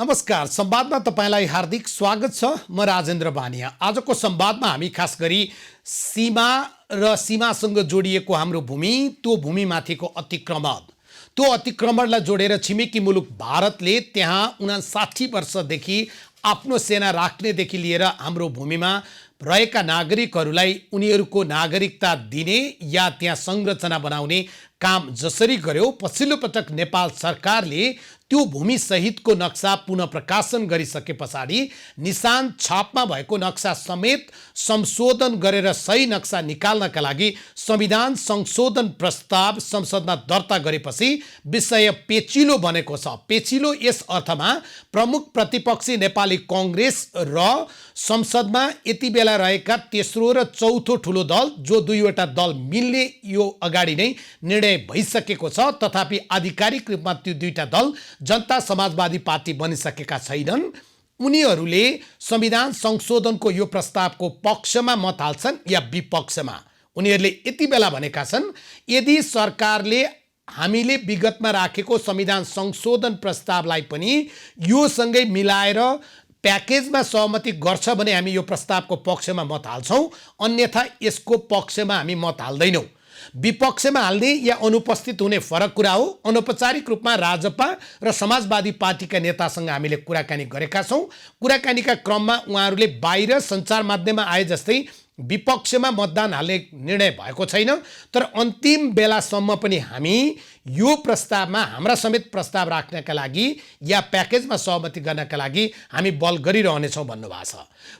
नमस्कार, संवादमा तपाईलाई हार्दिक स्वागत छ। म राजेन्द्र बानिया। आजको संवादमा हामी खास गरी सीमा र सीमासँग जोडिएको हाम्रो भूमि, त्यो भूमिमाथिको अतिक्रमण, त्यो अतिक्रमणलाई जोडेर छिमेकी मुलुक भारतले त्यहाँ 59 वर्षदेखि आफ्नो सेना राख्नेदेखि लिएर हाम्रो भूमिमा रहेका नागरिकहरूलाई उनीहरूको नागरिकता दिने या त्यहाँ संरचना बनाउने काम जसरी गर्यो, पछिल्लो पटक नेपाल सरकारले त्यो भूमि सहितको नक्सा पुनः प्रकाशन गरिसके पछाडि निशान छापमा भएको नक्सा समेत संशोधन गरेर सही नक्सा निकाल्नका लागि संविधान संशोधन प्रस्ताव संसदमा दर्ता गरेपछि विषय पेचिलो बनेको छ। पेचिलो यस अर्थमा प्रमुख प्रतिपक्षी नेपाली कांग्रेस र संसदमा यति बेला रहेका तेस्रो र चौथो ठुलो दल, जो दुईवटा दल मिल्ने यो अगाडि नै निर्णय भइसकेको छ, तथापि आधिकारिक रूपमा त्यो दुईटा दल जनता समाजवादी पार्टी बनिसकेका छैनन्। उनीहरूले संविधान संशोधनको यो प्रस्तावको पक्षमा मत हाल्छन् या विपक्षमा। उनीहरूले यति बेला भनेका छन्, यदि सरकारले हामीले विगतमा राखेको संविधान संशोधन प्रस्तावलाई पनि यो सँगै मिलाएर प्याकेजमा सहमति गर्छ भने हामी यो प्रस्तावको पक्षमा मत हाल्छौँ, अन्यथा यसको पक्षमा हामी मत हाल्दैनौँ। विपक्षमा हाल्ने या अनुपस्थित हुने फरक कुरा हो। अनौपचारिक रूपमा राजपा र समाजवादी पार्टीका नेतासँग हामीले कुराकानी गरेका छौँ। कुराकानीका क्रममा उहाँहरूले बाहिर सञ्चार माध्यममा आए जस्तै विपक्षमा मतदान हाल्ने निर्णय भएको छैन, तर अन्तिम बेलासम्म पनि हामी यो प्रस्तावमा हाम्रा समेत प्रस्ताव राख्नका लागि या प्याकेजमा सहमति गर्नका लागि हामी बल गरिरहनेछौँ भन्नुभएको छ।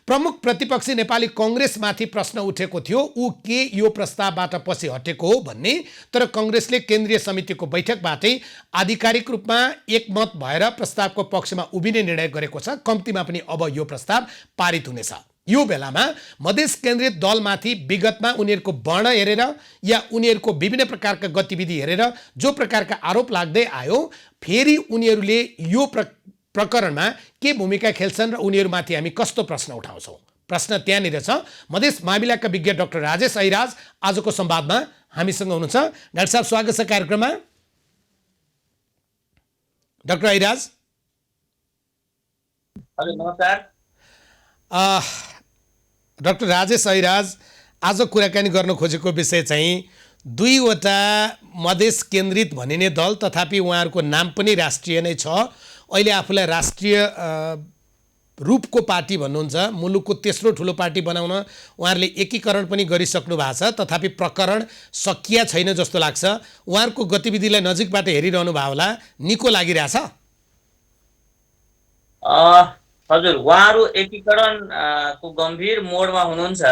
प्रमुख प्रतिपक्षी नेपाली कांग्रेसमाथि प्रश्न उठेको थियो, ऊ के यो प्रस्तावबाट पछि हटेको हो भन्ने, तर कांग्रेसले केन्द्रीय समितिको बैठकबाटै आधिकारिक रूपमा एकमत भएर प्रस्तावको पक्षमा उभिने निर्णय गरेको छ। कम्तीमा पनि अब यो प्रस्ताव पारित हुनेछ। यो बेलामा मधेस केन्द्रित दलमाथि विगतमा उनीहरूको वर्ण हेरेर या उनीहरूको विभिन्न प्रकारका गतिविधि हेरेर जो प्रकारका आरोप लाग्दै आयो, फेरि उनीहरूले यो प्रकरणमा के भूमिका खेल्छन् र उनीहरूमाथि हामी कस्तो प्रश्न उठाउँछौँ, प्रश्न त्यहाँनिर छ। मधेस मामिलाका विज्ञ डाक्टर राजेश ऐराज आजको संवादमा हामीसँग हुनुहुन्छ। डाक्टर साहब, स्वागत छ कार्यक्रममा। डाक्टर ऐराज, हजुर नमस्कार। डाक्टर राजेश ऐराज, आज कुराकानी गर्न खोजेको विषय चाहिँ दुईवटा मधेस केन्द्रित भनिने दल, तथापि उहाँहरूको नाम पनि राष्ट्रिय नै छ। अहिले आफूलाई राष्ट्रिय रूपको पार्टी भन्नुहुन्छ, मुलुकको तेस्रो ठुलो पार्टी बनाउन उहाँहरूले एकीकरण पनि गरिसक्नु भएको छ, तथापि प्रकरण सकिया छैन जस्तो लाग्छ। उहाँहरूको गतिविधिलाई नजिकबाट हेरिरहनु भयो होला, निको लागिरहेछ? हजुर, उहाँहरू एकीकरण को गम्भीर मोडमा हुनुहुन्छ,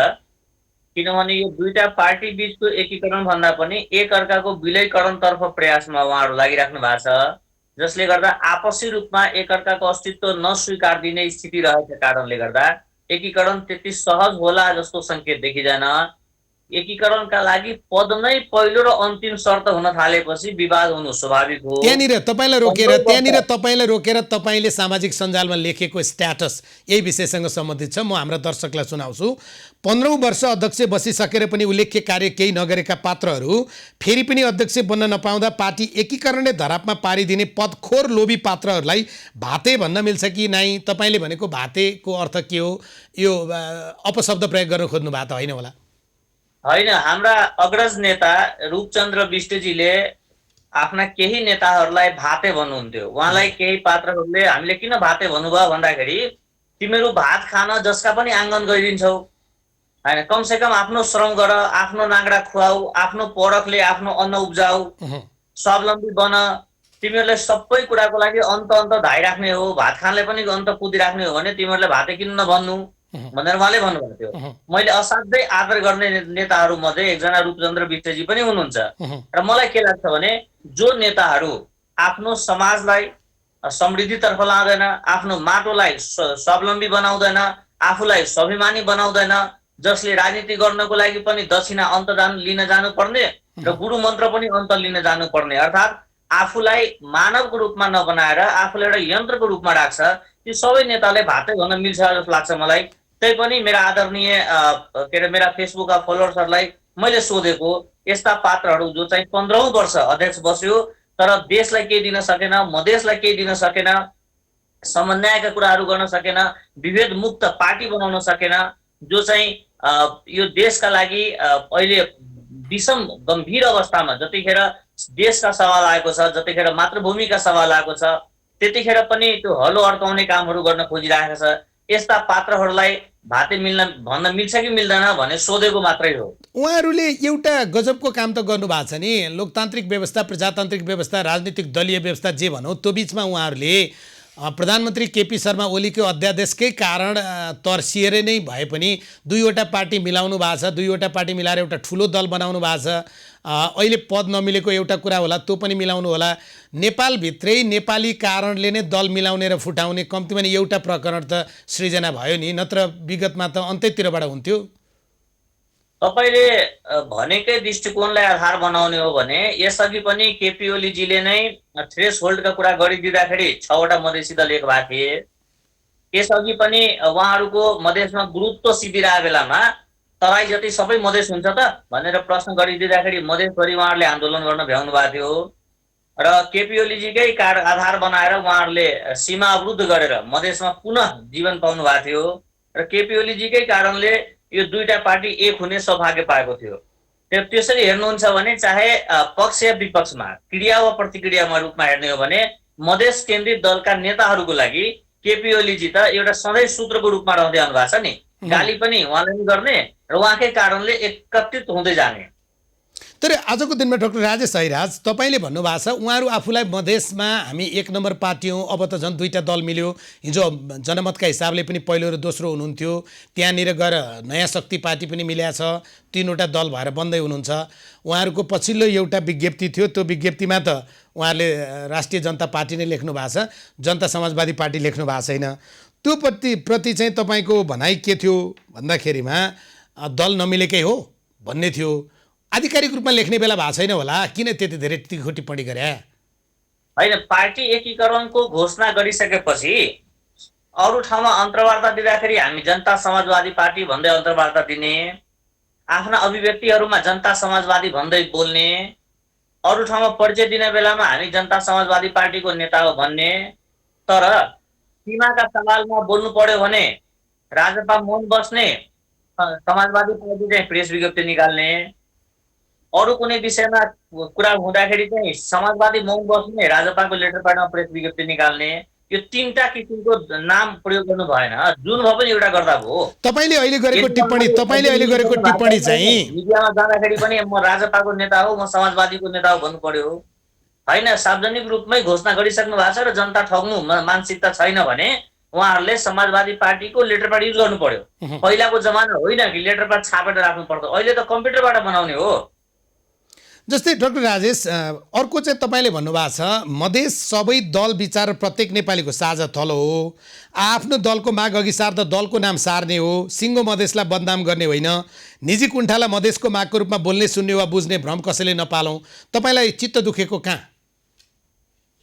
किनभने यो दुईटा पार्टी बीचको एकीकरण भन्दा पनि एक अर्काको विलयकरणतर्फ प्रयासमा उहाँहरू लागिराख्नु भएको छ, जसले गर्दा आपसी रूपमा एक अर्काको अस्तित्व नस्वीकार दिने स्थिति रहेको कारणले गर्दा एकीकरण त्यति सहज होला जस्तो संकेत देखिँदैन। एकीकरणका लागि पद नै पहिलो र अन्तिम शर्त हुन थालेपछि विवाद हुनु स्वाभाविक हो। त्यहाँनिर तपाईँलाई रोकेर तपाईँले सामाजिक सञ्जालमा लेखेको स्ट्याटस यही विषयसँग सम्बन्धित छ, म हाम्रा दर्शकलाई सुनाउँछु। 15औं वर्ष अध्यक्ष बसिसकेर पनि उल्लेख्य कार्य केही नगरेका पात्रहरू फेरि पनि अध्यक्ष बन्न नपाउँदा पार्टी एकीकरणले धरापमा पारिदिने पदखोर लोभी पात्रहरूलाई भाते भन्न मिल्छ कि नै? तपाईँले भनेको भातेको अर्थ के हो? यो अपशब्द प्रयोग गर्न खोज्नु भएको त होइन होला? होइन, हाम्रा अग्रज नेता रूपचन्द्र बिष्टजीले आफ्ना केही नेताहरूलाई भाते भन्नुहुन्थ्यो। उहाँलाई केही पात्रहरूले हामीले किन भाते भन्नुभयो भन्दाखेरि, तिमीहरू भात खान जसका पनि आँगन गइदिन्छौ, होइन, कमसेकम आफ्नो श्रम गर, आफ्नो नागडा खुवाऊ, आफ्नो परखले आफ्नो अन्न उब्जाऊ, स्वावलम्बी बन, तिमीहरूले सबै कुराको लागि अन्त धाइराख्ने हो, भात खानले पनि अन्त कुदिराख्ने हो भने तिमीहरूले भाते किन नभन्नु भनेर उहाँले भन्नुभएको थियो। मैले असाध्यै आदर गर्ने नेताहरू मध्ये एकजना रूपचन्द्र बिष्टजी पनि हुनुहुन्छ। र मलाई के लाग्छ भने, जो नेताहरू आफ्नो समाजलाई समृद्धितर्फ लाँदैन, आफ्नो माटोलाई स्वावलम्बी बनाउँदैन, आफूलाई स्वाभिमानी बनाउँदैन, जसले राजनीति गर्नको लागि पनि दक्षिणा अन्त लिन जानुपर्ने र गुरु मन्त्र पनि अन्त लिन जानुपर्ने, अर्थात् आफूलाई मानवको रूपमा नबनाएर आफूलाई एउटा यन्त्रको रूपमा राख्छ, ती सबै नेताले भातै भन्न मिल्छ जस्तो लाग्छ मलाई। त्यही पनि मेरा आदरणीय मेरा फेसबुकका फलोवर्सहरूलाई मैले सोधेको, यस्ता पात्रहरू जो चाहिँ 15औं वर्ष अध्यक्ष बस्यो तर देशलाई केही दिन सकेन, मधेसलाई केही दिन सकेन, समन्वयका कुराहरू गर्न सकेन, विभेद मुक्त पार्टी बनाउन सकेन, जो चाहिँ यो देशका लागि अहिले विषम गम्भीर अवस्थामा जतिखेर देशका सवाल आएको छ, जतिखेर मातृभूमिका सवाल आएको छ, त्यतिखेर पनि त्यो हलो अड्काउने कामहरू गर्न खोजिरहेको छ। यस्ता पात्रहरूलाई भाते मिल्न भन्न मिल्छ कि मिल्दैन भने सोधेको मात्रै हो। उहाँहरूले एउटा गजबको काम त गर्नुभएको छ नि, लोकतान्त्रिक व्यवस्था, प्रजातान्त्रिक व्यवस्था, राजनीतिक दलीय व्यवस्था जे भनौँ, त्यो बिचमा उहाँहरूले प्रधानमन्त्री केपी शर्मा ओलीको अध्यादेशकै कारण तर्सिएर नै भए पनि दुईवटा पार्टी मिलाउनु भएको छ, दुईवटा पार्टी मिलाएर एउटा ठुलो दल बनाउनु भएको छ। अहिले पद नमिलेको एउटा कुरा होला, त्यो पनि मिलाउनु होला। नेपालभित्रै नेपाली कारणले नै दल मिलाउने र फुटाउने कम्तीमा नि एउटा प्रकरण त सृजना भयो नि, नत्र विगतमा त अन्त्यतिरबाट हुन्थ्यो। तपाईँले भनेकै दृष्टिकोणलाई आधार बनाउने हो भने यसअघि पनि केपी ओलीजीले नै थ्रेस होल्डका कुरा गरिदिँदाखेरि 6वटा मधेसी दल एक भएको थिए। यसअघि पनि उहाँहरूको मधेसमा गुरुत्व सिद्धिरहेको बेलामा तराई जति सबै मधेस हुन्छ त भनेर प्रश्न गरिदिँदाखेरि मधेसभरि उहाँहरूले आन्दोलन गर्न भ्याउनु भएको थियो र केपी ओलीजीकै आधार बनाएर उहाँहरूले सीमा अवरुद्ध गरेर मधेसमा पुनः जीवन पाउनु भएको थियो र केपी ओलीजीकै कारणले यो दुईटा पार्टी एक हुने सौभाग्य पाएको थियो। त्यसरी हेर्नुहुन्छ भने चाहे पक्ष या विपक्षमा क्रिया वा प्रतिक्रियामा रूपमा हेर्ने हो भने मधेस केन्द्रित दलका नेताहरूको लागि केपी ओलीजी त एउटा सधैँ सूत्रको रूपमा रहँदै आउनु भएको छ नि। गाली पनि उहाँले नि गर्ने र उहाँकै कारणले एकत्रित हुँदै जाने। तर आजको दिनमा डाक्टर राजेश अहिराज, तपाईँले भन्नुभएको छ उहाँहरू आफूलाई मधेसमा हामी एक नम्बर पार्टी हौँ, अब त झन् दुईवटा दल मिल्यो। हिजो जनमतका हिसाबले पनि पहिलो र दोस्रो हुनुहुन्थ्यो, त्यहाँनिर गएर नयाँ शक्ति पार्टी पनि मिलेको छ, तीनवटा दल भएर बन्दै हुनुहुन्छ। उहाँहरूको पछिल्लो एउटा विज्ञप्ति थियो, त्यो विज्ञप्तिमा त उहाँहरूले राष्ट्रिय जनता पार्टी नै लेख्नु भएको छ, जनता समाजवादी पार्टी लेख्नु भएको छैन। त्यो प्रति चाहिँ तपाईँको भनाइ के थियो भन्दाखेरिमा दल नमिलेकै हो भन्ने थियो। आधिकारिक रूपमा लेख्ने बेला भएको छैन होला, किन त्यति धेरै तिखो टिप्पणी गरे? होइन, पार्टी एकीकरणको घोषणा गरिसकेपछि अरू ठाउँमा अन्तर्वार्ता दिँदाखेरि हामी जनता समाजवादी पार्टी भन्दै अन्तर्वार्ता दिने, आफ्ना अभिव्यक्तिहरूमा जनता समाजवादी भन्दै बोल्ने, अरू ठाउँमा परिचय दिने बेलामा हामी जनता समाजवादी पार्टीको नेता हो भन्ने। तर सीमाका सवालमा बोल्नु पर्यो भने राजपा मौन बस्ने, समाजवादी पार्टी चाहिँ प्रेस विज्ञप्ति निकाल्ने, अरू कुनै विषयमा कुरा हुँदाखेरि चाहिँ समाजवादी मौन बस्ने, राजपाको लेटर प्याडमा प्रेस विज्ञप्ति निकाल्ने, यो तीनटा किसिमको नाम प्रयोग गर्नु भएन। जुन भए पनि एउटा गर्दा भयो। तपाईँले अहिले गरेको टिप्पणी चाहिँ मिडियामा जाँदाखेरि पनि म राजपाको नेता हो, म समाजवादीको नेता हो भन्नु पर्यो। होइन, सार्वजनिक रूपमै घोषणा गरिसक्नु भएको छ र जनता ठग्नु मानसिकता छैन भने उहाँहरूले समाजवादी पार्टीको लेटर प्याड युज गर्नु पर्यो। पहिलाको जमाना होइन कि लेटर प्याड छापेर राख्नु पर्छ, अहिले त कम्प्युटरबाट बनाउने हो। जस्तै डाक्टर राजेश, अर्को चाहिँ तपाईँले भन्नुभएको छ मधेस सबै दल विचार प्रत्येक नेपालीको साझा थलो हो, आफ्नो दलको माग अघि सार्दा दलको नाम सार्ने हो, सिङ्गो मधेसलाई बदनाम गर्ने होइन, निजी कुण्ठालाई मधेसको मागको रूपमा बोल्ने, सुन्ने वा बुझ्ने भ्रम कसैले नपालौँ। तपाईँलाई चित्त दुखेको कहाँ?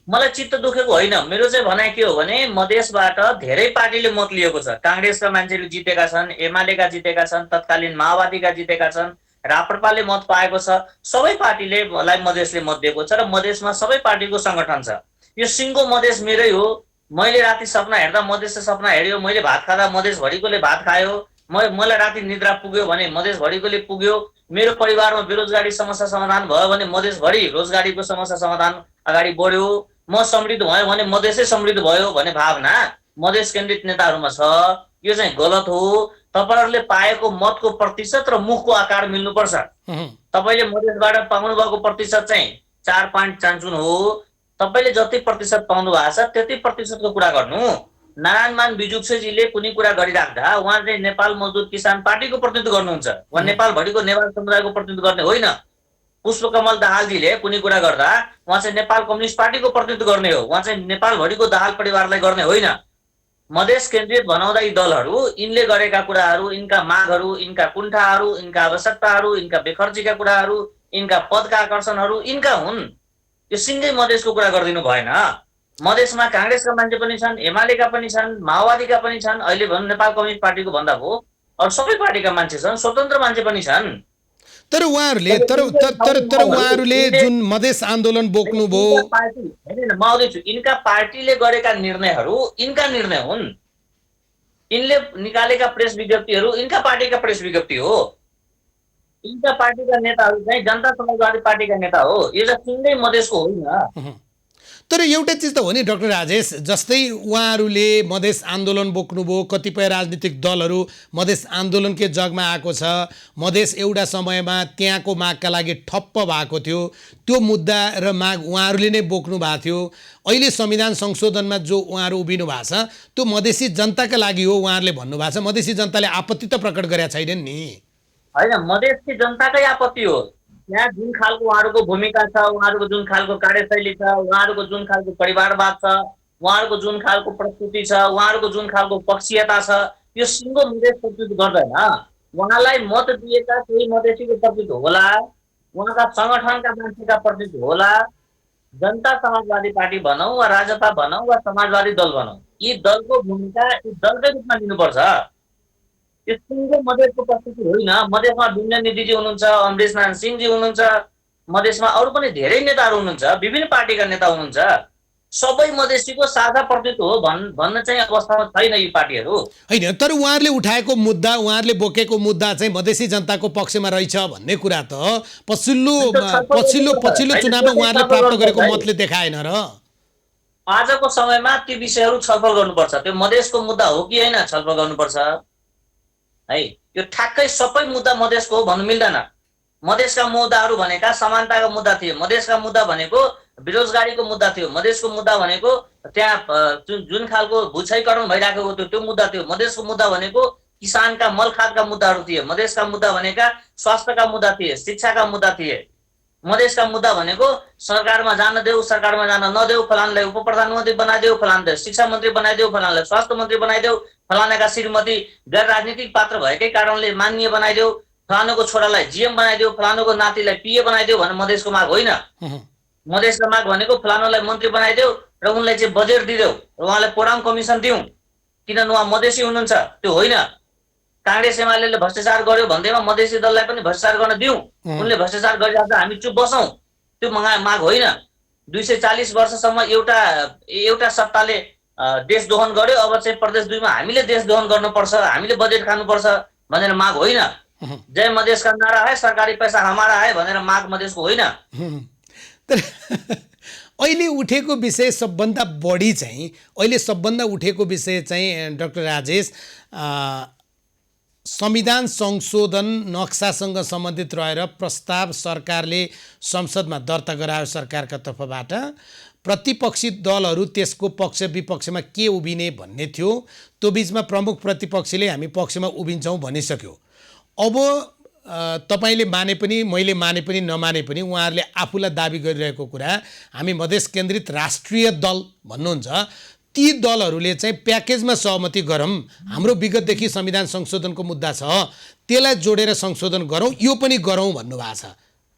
मलाई चित्त दुखेको होइन। मेरो चाहिँ भनाइ के हो भने मधेसबाट धेरै पार्टीले मत लिएको छ। काङ्ग्रेसका मान्छेले जितेका छन्, एमालेका जितेका छन्, तत्कालीन माओवादीका जितेका छन्, राप्रपाले मत पाएको छ। सबै पार्टीले मधेसले मत दिएको छ र मधेसमा सबै पार्टीको सङ्गठन छ। यो सिङ्गो मधेस मेरै हो। मैले राति सपना हेर्दा मधेसले सपना हेऱ्यो, मैले भात खाँदा मधेसभरिकोले भात खायो, मलाई राति निद्रा पुग्यो भने मधेसभरिकोले पुग्यो, मेरो परिवारमा बेरोजगारी समस्या समाधान भयो भने मधेसभरि रोजगारीको समस्या समाधान अगाडि बढ्यो, म समृद्ध भयो भने मधेसै समृद्ध भयो भन्ने भावना मधेस केन्द्रित नेताहरूमा छ। यो चाहिँ गलत हो। तपाईँहरूले पाएको मतको प्रतिशत र मुखको आकार मिल्नुपर्छ। तपाईँले मधेसबाट पाउनु भएको प्रतिशत चाहिँ 4.55 हो। तपाईँले जति प्रतिशत पाउनु भएको छ त्यति प्रतिशतको कुरा गर्नु। नारायणमान बिजुक्सेजीले कुनै कुरा गरिराख्दा उहाँ चाहिँ नेपाल मजदुर किसान पार्टीको प्रतिनिधित्व गर्नुहुन्छ, उहाँ नेपालभरिको नेवार समुदायको प्रतिनिधित्व गर्ने होइन। पुष्पकमल दाहालजीले कुनै कुरा गर्दा उहाँ चाहिँ नेपाल कम्युनिस्ट पार्टीको प्रतिनिधित्व गर्ने हो, उहाँ चाहिँ नेपालभरिको दाहाल परिवारलाई गर्ने होइन। मधेस केन्द्रित बनाउँदा यी दलहरू यिनले गरेका कुराहरू, यिनका मागहरू, यिनका कुण्ठाहरू, यिनका आवश्यकताहरू, यिनका बेखर्चीका कुराहरू, यिनका पदका आकर्षणहरू यिनका हुन्। यो सिङ्गै मधेसको कुरा गरिदिनु भएन। मधेसमा काङ्ग्रेसका मान्छे पनि छन्, एमालेका पनि छन्, माओवादीका पनि छन्, अहिले भनौँ नेपाल कम्युनिस्ट पार्टीको भन्दा भयो अरू सबै पार्टीका मान्छे छन्, स्वतन्त्र मान्छे पनि छन्। तर उहाँहरूले तर उहाँहरूले जुन मधेस आन्दोलन बोक्नुभयो। इनका पार्टी होइन, म आउँदैछु। यिनका पार्टीले गरेका निर्णयहरू यिनका निर्णय हुन्। यिनले निकालेका प्रेस विज्ञप्तिहरू यिनका पार्टीका प्रेस विज्ञप्ति हो। यिनका पार्टीका नेताहरू चाहिँ जनता समाजवादी पार्टीका नेता हो। यो चाहिँ सिङ्गै मधेसको होइन। तर एउटा चिज त हो नि डाक्टर राजेश, जस्तै उहाँहरूले मधेस आन्दोलन बोक्नुभयो, कतिपय राजनीतिक दलहरू मधेस आन्दोलनकै जगमा आएको छ। मधेस एउटा समयमा त्यहाँको मागका लागि ठप्प भएको थियो, त्यो मुद्दा र माग उहाँहरूले नै बोक्नु भएको थियो। अहिले संविधान संशोधनमा जो उहाँहरू उभिनु भएको छ त्यो मधेसी जनताका लागि हो उहाँहरूले भन्नुभएको छ। मधेसी जनताले आपत्ति त प्रकट गरेका छैनन् नि। होइन, मधेसकी जनताकै आपत्ति हो। यहाँ जुन खालको उहाँहरूको भूमिका छ, उहाँहरूको जुन खालको कार्यशैली छ, उहाँहरूको जुन खालको परिवारवाद छ, उहाँहरूको जुन खालको प्रस्तुति छ, उहाँहरूको जुन खालको पक्षीयता छ, यो सिङ्गो मधेस प्रस्तुत गर्दैन। उहाँलाई मत दिएका केही मधेसीको प्रस्तुत होला, उहाँका सङ्गठनका मान्छेका प्रस्तुत होला। जनता समाजवादी पार्टी भनौँ वा राजपा भनौँ वा समाजवादी दल भनौँ, यी दलको भूमिका यी दलकै रूपमा लिनुपर्छ। यो सिङ्गो मधेसको प्रस्तुति होइन। मधेसमा विमला निधिजी हुनुहुन्छ, अमरेश नारायण सिंहजी हुनुहुन्छ, मधेसमा अरू पनि धेरै नेताहरू हुनुहुन्छ, विभिन्न पार्टीका नेता हुनुहुन्छ। सबै मधेसीको साझा प्रस्तुति हो भन्न चाहिँ अवस्थामा छैन यी पार्टीहरू। होइन, तर उहाँहरूले उठाएको मुद्दा, उहाँहरूले बोकेको मुद्दा चाहिँ मधेसी जनताको पक्षमा रहेछ भन्ने कुरा त पछिल्लो चुनावमा उहाँहरूले प्राप्त गरेको मतले देखाएन र। आजको समयमा ती विषयहरू छलफल गर्नुपर्छ। त्यो मधेसको मुद्दा हो कि होइन छलफल गर्नुपर्छ है। यो ठ्याक्कै सबै मुद्दा मधेसको हो भन्नु मिल्दैन। मधेसका मुद्दाहरू भनेका समानताका मुद्दा थिए। मधेसका मुद्दा भनेको बेरोजगारीको मुद्दा थियो। मधेसको मुद्दा भनेको त्यहाँ जुन खालको भूक्षयकरण भइरहेको थियो त्यो मुद्दा थियो। मधेसको मुद्दा भनेको किसानका मलखातका मुद्दाहरू थिए। मधेसका मुद्दा भनेका स्वास्थ्यका मुद्दा थिए, शिक्षाका मुद्दा थिए। मधेसका मुद्दा भनेको सरकारमा जान देऊ, सरकारमा जान नदेऊ, फलानलाई उप प्रधानमन्त्री बनाइदेऊ, फलानलाई शिक्षा मन्त्री बनाइदेऊ, फलानलाई स्वास्थ्य मन्त्री बनाइदेऊ, फलानाका श्रीमती गैर राजनीतिक पात्र भएकै कारणले माननीय बनाइदेऊ, फलानुको छोरालाई जिएम बनाइदेऊ, फलानुको नातिलाई पिए बनाइदेऊ भन्ने मधेसको माग होइन। मधेसको माग भनेको फलानुलाई मन्त्री बनाइदेऊ र उनलाई चाहिँ बजेट दिदेऊ र उहाँलाई प्रोग्राम कमिसन दिउँ किनभने उहाँ मधेसी हुनुहुन्छ, त्यो होइन। काङ्ग्रेस एमाले भ्रष्टाचार गर्यो भन्दैमा मधेसी दललाई पनि भ्रष्टाचार गर्न दिउँ, उनले भ्रष्टाचार गरिरहेको हामी चुप बसौँ, त्यो माग होइन। 240 वर्षसम्म एउटा सत्ताले देश दोहन गर्यो, अब चाहिँ प्रदेश 2 मा हामीले देश दोहन गर्नुपर्छ, हामीले बजेट खानुपर्छ भनेर माग होइन। जय मधेस का नारा है, सरकारी पैसा हमारा है भनेर माग मधेसको होइन। अहिले उठेको विषय सबभन्दा बढी चाहिँ उठेको विषय चाहिँ डाक्टर राजेश संविधान संशोधन नक्सासँग सम्बन्धित रहेर प्रस्ताव सरकारले संसदमा दर्ता गरायो सरकारका तर्फबाट। प्रतिपक्षी दलहरू त्यसको पक्ष विपक्षमा के उभिने भन्ने थियो। त्यो बिचमा प्रमुख प्रतिपक्षीले हामी पक्षमा उभिन्छौँ भनिसक्यो। अब तपाईले माने पनि मैले माने पनि नमाने पनि उहाँहरूले आफूलाई दाबी गरिरहेको कुरा हामी मधेस केन्द्रित राष्ट्रिय दल भन्नुहुन्छ। ती दलहरूले चाहिँ प्याकेजमा सहमति गरौँ, हाम्रो विगतदेखि संविधान संशोधनको मुद्दा छ त्यसलाई जोडेर संशोधन गरौँ, यो पनि गरौँ भन्नुभएको छ।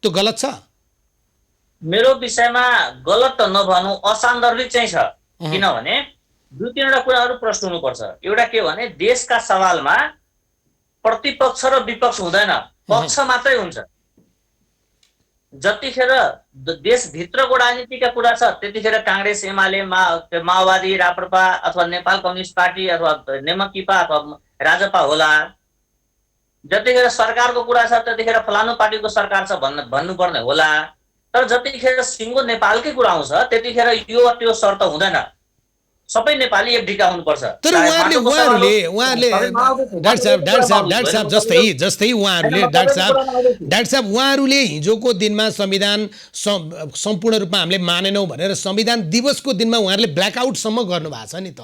त्यो गलत छ? मेरो विषयमा गलत त नभनौँ, असान्दर्भिक चाहिँ छ। किनभने 2-3 कुराहरू प्रश्न हुनुपर्छ। एउटा के भने देशका सवालमा प्रतिपक्ष र विपक्ष हुँदैन, पक्ष मात्रै हुन्छ। जतिखेर देशभित्रको राजनीतिका कुरा छ त्यतिखेर काङ्ग्रेस एमाले माओवादी राप्रपा अथवा नेपाल कम्युनिस्ट पार्टी अथवा नेमकिपा अथवा राजपा होला। जतिखेर सरकारको कुरा छ त्यतिखेर फलानु पार्टीको सरकार छ भन्नुपर्ने होला। तर जतिखेर सिङ्गो नेपालकै कुरा आउँछ त्यतिखेर यो त्यो शर्त हुँदैन, सबै नेपाली एक ढिका हुनुपर्छ। तर उहाँहरूले डाक्टर साहब जस्तै उहाँहरूले डाक्टर साहब उहाँहरूले हिजोको दिनमा संविधान सम्पूर्ण रूपमा हामीले मानेनौँ भनेर संविधान दिवसको दिनमा उहाँहरूले ब्ल्याकआउटसम्म गर्नुभएको छ नि त।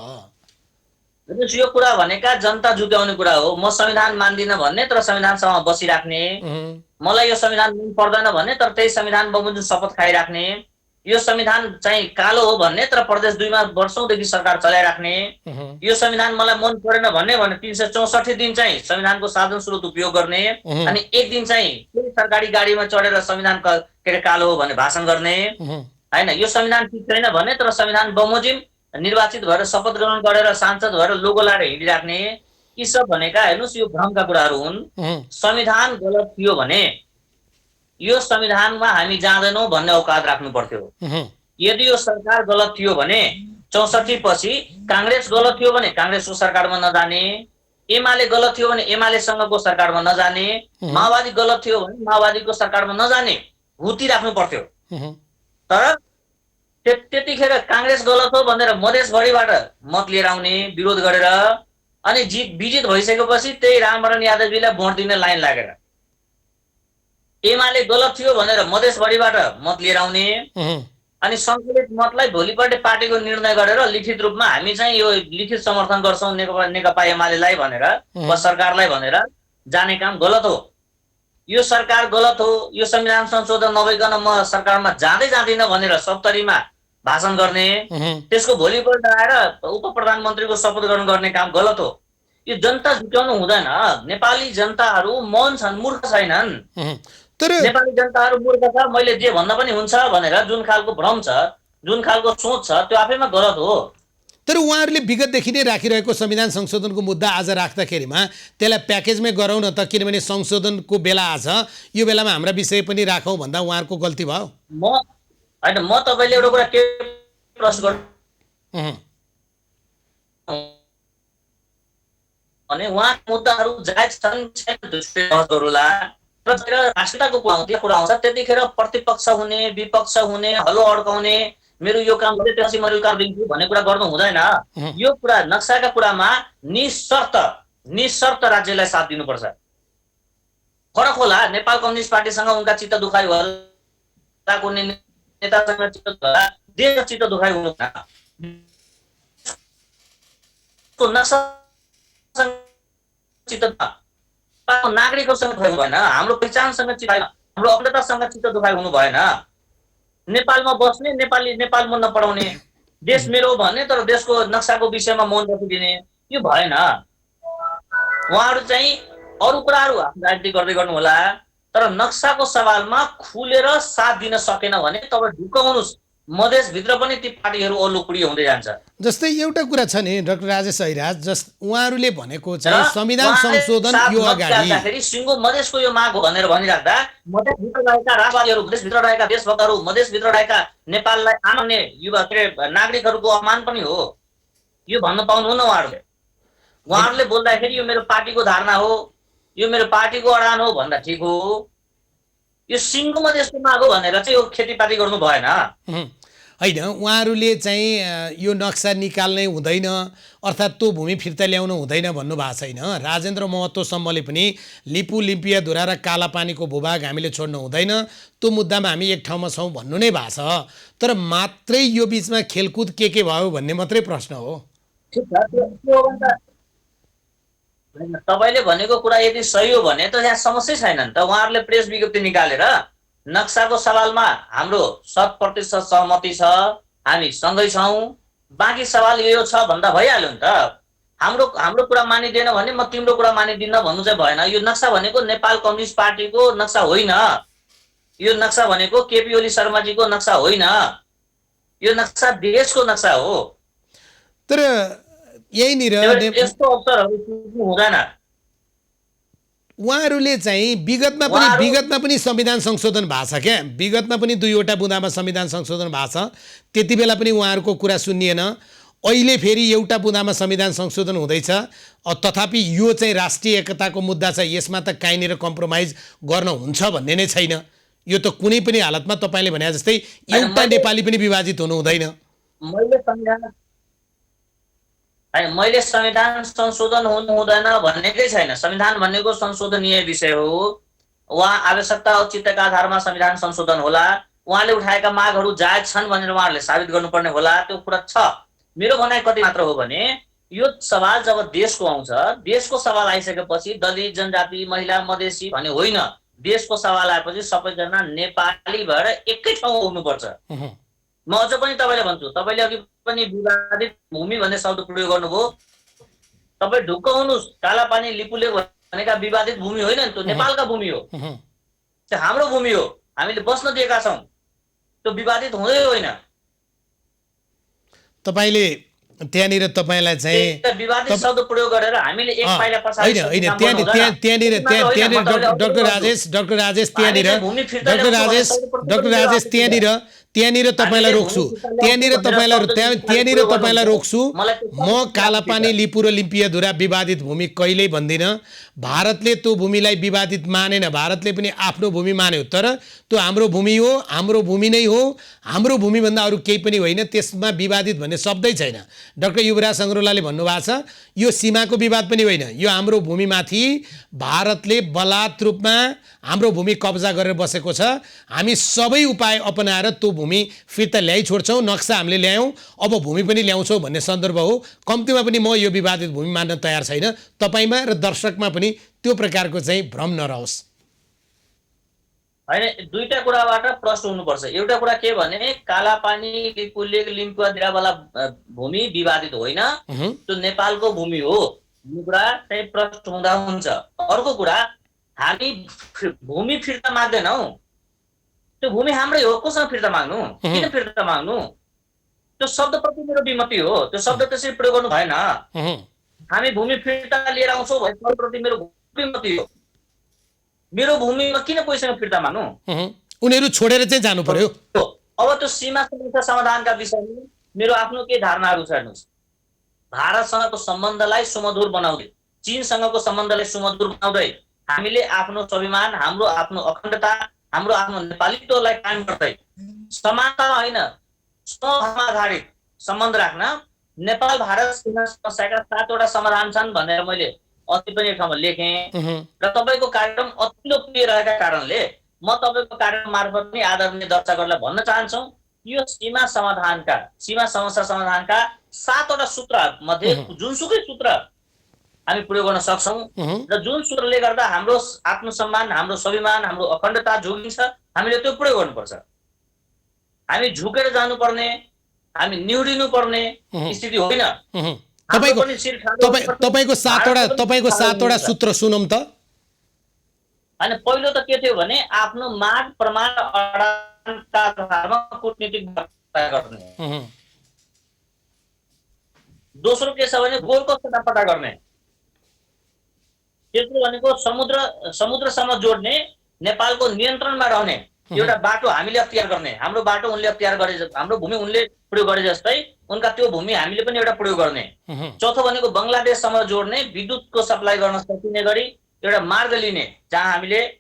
यो कुरा भनेका जनता जुट्याउने कुरा हो। म संविधान मान्दिनँ भन्ने तर संविधानसँग बसिराख्ने, मलाई यो संविधान मन पर्दैन भन्ने तर त्यही संविधान बमोजिम शपथ खाइराख्ने, यो संविधान चाहिँ कालो हो भन्ने तर प्रदेश 2 मा वर्षौंदेखि सरकार चलाइराख्ने, यो संविधान मलाई मन परेन भन्ने 364 दिन चाहिँ संविधानको साधन स्रोत उपयोग गर्ने अनि एक दिन चाहिँ सरकारी गाडीमा चढेर संविधान कालो हो भन्ने भाषण गर्ने हैन। यो संविधान ठीक छैन भन्ने तर संविधान बमोजिम निर्वाचित भएर शपथ ग्रहण गरेर सांसद भएर लोगो लाएर हिँडिराख्ने, यी सब भनेका हेर्नुस् यो भ्रमका कुराहरू हुन्। संविधान गलत थियो भने यो संविधानमा हामी जाँदैनौँ भन्ने औकात राख्नु पर्थ्यो। यदि यो सरकार गलत थियो भने 64 पछि काङ्ग्रेस गलत थियो भने काङ्ग्रेसको सरकारमा नजाने, एमाले गलत थियो भने एमालेसँगको सरकारमा नजाने, माओवादी गलत थियो भने माओवादीको सरकारमा नजाने हुती राख्नु पर्थ्यो। तर त्यतिखेर काङ्ग्रेस गलत हो भनेर मधेसभरिबाट मत लिएर आउने, विरोध गरेर अनि विजित भइसकेपछि त्यही रामवरण यादवजीलाई भोट दिने लाइन लागेर एमाले गलत थियो भनेर मधेसभरिबाट मत लिएर आउने अनि सङ्कलित मतलाई भोलिपल्ट पार्टीको निर्णय गरेर लिखित रूपमा हामी चाहिँ यो लिखित समर्थन गर्छौँ नेकपा एमालेलाई भनेर वा सरकारलाई भनेर जाने काम गलत हो। यो सरकार गलत हो, यो संविधान संशोधन नभइकन म सरकारमा जाँदैन भनेर 70मा भाषण गर्ने, त्यसको भोलिपल्ट आएर उप प्रधानमन्त्रीको शपथ ग्रहण गर्ने काम गलत हो। यो जनता झुक्याउनु हुँदैन। नेपाली जनताहरू मौन छन्, मूर्ख छैनन्। नेपाली जनताहरू मूर्ख छ, मैले जे भन्न पनि हुन्छ भनेर जुन खालको भ्रम छ, जुन खालको सोच छ, त्यो आफैमा गलत हो। तर उहाँहरूले विगतदेखि नै राखिरहेको संविधान संशोधनको मुद्दा आज राख्दाखेरिमा त्यसलाई प्याकेजमै गरौँ न त, किनभने संशोधनको बेला आज, यो बेलामा हाम्रा विषय पनि राखौँ भन्दा उहाँहरूको गल्ती भयो। म तपाईँले एउटा कुरा के प्रश्न गर्नु भने उहाँ मुद्दाहरू जायज छन् गरौँला, राष्ट्रियताको कुरा आउँछ त्यतिखेर प्रतिपक्ष हुने, विपक्ष हुने, हलो अड्काउने, मेरो यो काम गर्दै त्यसपछि म रोजगार दिन्छु भन्ने कुरा गर्नु हुँदैन। यो कुरा नक्साका कुरामा निशर्त राज्यलाई साथ दिनुपर्छ। फरक होला, नेपाल कम्युनिस्ट पार्टीसँग उनका चित्त दुखाइ होला, कुनै नेतासँग चित्त दुखाइ, देश चित्त दुखाइ हुनु नागरिकहरूसँग भएन, हाम्रो पहिचानसँग चित्त, हाम्रो अग्रतासँग चित्त दुखाइ हुनु भएन। नेपालमा बस्ने, नेपाल मन नपढाउने, देश मेरो भन्ने तर देशको नक्साको विषयमा मौन राखिदिने, यो भएन। उहाँहरू चाहिँ अरू कुराहरू राजनीति गर्दै गर्नु होला, तर नक्साको सवालमा खुलेर साथ दिन सकेन भने तपाईँ ढुक्क हुनुहोस्, मधेसभित्र पनि ती पार्टीहरू अल्लुकुडी हुँदै जान्छ। जस्तै एउटा कुरा छ नि डाक्टर राजेश ऐराज, उहाँहरूले भनेको चाहिँ संविधान संशोधन यो अगाडि सिङ्गो मधेसको यो माग हो भनेर भनिराख्दा मधेसभित्र रहेका राजवादीहरू, मधेसभित्र रहेका देशभक्तहरू, मधेसभित्र रहेका नेपाललाई आमान्ने युवा नागरिकहरूको अपमान पनि हो। यो भन्न पाउनुहुन्न उहाँहरूले। उहाँहरूले बोल्दाखेरि यो मेरो पार्टीको धारणा हो, यो मेरो पार्टीको अडान हो भन्दा ठिक हो। यो सिङ्गो मधेसको माग हो भनेर चाहिँ यो खेतीपाती गर्नु भएन। होइन, उहाँहरूले चाहिँ यो नक्सा निकाल्नै हुँदैन, अर्थात् त्यो भूमि फिर्ता ल्याउनु हुँदैन भन्नुभएको छैन। राजेन्द्र महतो सम्मले पनि लिपु लिम्पियाधुरा र कालापानीको भूभाग हामीले छोड्नु हुँदैन, त्यो मुद्दामा हामी एक ठाउँमा छौँ भन्नु नै भएको छ। तर मात्रै यो बिचमा खेलकुद के भयो भन्ने मात्रै प्रश्न हो। तपाईँले भनेको कुरा यदि सही हो भने त यहाँ समस्या छैन नि त। उहाँहरूले प्रेस विज्ञप्ति निकालेर नक्साको सवालमा हाम्रो 100% सहमति छ, हामी सँगै छौँ, बाँकी सवाल यो छ भन्दा भइहाल्यो नि त। हाम्रो कुरा मानिदिएन भने म तिम्रो कुरा मानिदिन्न भन्नु चाहिँ भएन। यो नक्सा भनेको नेपाल कम्युनिस्ट पार्टीको नक्सा होइन, यो नक्सा भनेको केपी ओली शर्माजीको नक्सा होइन, यो नक्सा देशको नक्सा हो। तर यहीँनिर यस्तो अवसरहरू हुँदैन। उहाँहरूले चाहिँ विगतमा पनि संविधान संशोधन भएको छ क्या, विगतमा पनि 2वटा बुँदामा संविधान संशोधन भएको छ, त्यति बेला पनि उहाँहरूको कुरा सुनिएन। अहिले फेरि एउटा बुँदामा संविधान संशोधन हुँदैछ, तथापि यो चाहिँ राष्ट्रिय एकताको मुद्दा छ, यसमा त कहीँनिर कम्प्रोमाइज गर्न हुन्छ भन्ने नै छैन। यो त कुनै पनि हालतमा तपाईँले भने जस्तै एउटा नेपाली पनि विभाजित हुनु हुँदैन। मैले संविधान संशोधन हुनु हुँदैन भन्नेकै छैन। संविधान भनेको संशोधनीय विषय हो। उहाँ आवश्यकता औचित्यका आधारमा संविधान संशोधन होला, उहाँले उठाएका मागहरू जायज छन् भनेर उहाँहरूले साबित गर्नुपर्ने होला, त्यो कुरा छ। मेरो भनाइ कति मात्र हो भने यो सवाल जब देशको आउँछ, देशको सवाल आइसकेपछि दलित, जनजाति, महिला, मधेसी भन्ने होइन, देशको सवाल आएपछि सबैजना नेपाली भएर एकै ठाउँ हुनुपर्छ। म अझ पनि तपाईँले भन्छु, तपाईँले अघि पनि विवादित भूमि भन्ने शब्द प्रयोग गर्नुभयो, तपाईँ ढुक्क हुनुहोस्, कालापानी लिपुले भनेका विवादित भूमि होइन नि, त्यो नेपालका भूमि हो, त्यो हाम्रो भूमि हो, हामीले बस्न दिएका छौँ, त्यो विवादित हुँदै होइन। तपाईँले त्यहाँनिर तपाईँलाई चाहिँ विवादित शब्द प्रयोग गरेर हामीले एक पाइला पछाडि होइन होइन त्यहाँनिर डक्टर राजेश त्यहाँनिर त्यहाँनिर तपाईँलाई रोक्छु म कालापानी लिपु र लिम्पियाधुरा विवादित भूमि कहिल्यै भन्दिनँ। भारतले त्यो भूमिलाई विवादित मानेन, भारतले पनि आफ्नो भूमि मान्यो, तर त्यो हाम्रो भूमि हो, हाम्रो भूमि नै हो, हाम्रो भूमिभन्दा अरू केही पनि होइन, त्यसमा विवादित भन्ने शब्दै छैन। डाक्टर युवराज सङ्ग्रौलाले भन्नुभएको छ यो सीमाको विवाद पनि होइन, यो हाम्रो भूमिमाथि भारतले बलात् रूपमा हाम्रो भूमि कब्जा गरेर बसेको छ। हामी सबै उपाय अपनाएर त्यो भूमि फिर्ता ल्याइ छोड्छौँ, नक्सा हामीले ल्यायौँ, अब भूमि पनि ल्याउँछौँ भन्ने सन्दर्भ हो। कम्तीमा पनि म यो विवादित भूमि मान्न तयार छैन। तपाईँमा र दर्शकमा पनि त्यो प्रकारको चाहिँ भ्रम नरहोस्। होइन, दुईटा कुराबाट प्रश्न हुनुपर्छ। एउटा कुरा के भने कालापानी लिम्पुवाला भूमि विवादित होइन, त्यो नेपालको भूमि हो भन्ने कुरा चाहिँ प्रश्न हुँदा हुन्छ। अर्को कुरा, हामी भूमि फिर्ता माग्दैनौँ, त्यो भूमि हाम्रै हो, कोसँग फिर्ता माग्नु, किन फिर्ता माग्नु? त्यो शब्दप्रति मेरो विमति हो, त्यो शब्द त्यसरी प्रयोग गर्नु भएन। हामी भूमि फिर्ता लिएर आउँछौँ भने प्रति मेरो विमति हो। मेरो भूमिमा किन कोहीसँग फिर्ता माग्नु? उनीहरू छोडेर चाहिँ जानु पर्यो। अब त्यो सीमा समस्या समाधानका विषयमा मेरो आफ्नो केही धारणाहरू छ। हेर्नुहोस्, भारतसँगको सम्बन्धलाई सुमधुर बनाउँदै, चीनसँगको सम्बन्धलाई सुमधुर बनाउँदै हामीले आफ्नो स्वाभिमान, हाम्रो आफ्नो अखण्डता, हाम्रो आफ्नो नेपालीत्वलाई कायम गर्दै समानता होइन समूहमा आधारित सम्बन्ध राख्न नेपाल भारत सीमा समस्याका 7वटा समाधान छन् भनेर मैले अति पनि एक ठाउँमा लेखेँ। र तपाईँको कार्यक्रम अति लोकप्रिय रहेका कारणले म तपाईँको कार्यक्रम मार्फत पनि आदरणीय दर्शकहरूलाई भन्न चाहन्छौँ, यो सीमा समस्या समाधानका 7वटा सूत्र मध्ये जुनसुकै सूत्र हामी प्रयोग गर्न सक्छौँ र जुन सूत्रले गर्दा हाम्रो आत्मसम्मान, हाम्रो स्वाभिमान, हाम्रो अखण्डता जोगिन्छ, हामीले त्यो प्रयोग गर्नुपर्छ। हामी झुकेर जानुपर्ने, हामी निहुरिनु पर्ने स्थिति होइन। तपाईँको 7वटा सूत्र सुनौँ त। होइन, पहिलो त के थियो भने आफ्नो माग प्रमाण अडानका आधारमा कूटनीतिक गर्ने। दोस्रो के छ भने गोलको सट्टापट्टा गर्ने। तेस्रो भनेको समुद्रसम्म जोड्ने, नेपालको नियन्त्रणमा रहने एउटा बाटो हामीले अख्तियार गर्ने। हाम्रो बाटो उनले अख्तियार गरे, हाम्रो भूमि उनले प्रयोग गरे जस्तै उनका त्यो भूमि हामीले पनि एउटा प्रयोग गर्ने। चौथो भनेको बङ्गलादेशसँग जोड्ने, विद्युतको सप्लाई गर्न सकिने गरी एउटा मार्ग लिने, जहाँ हामीले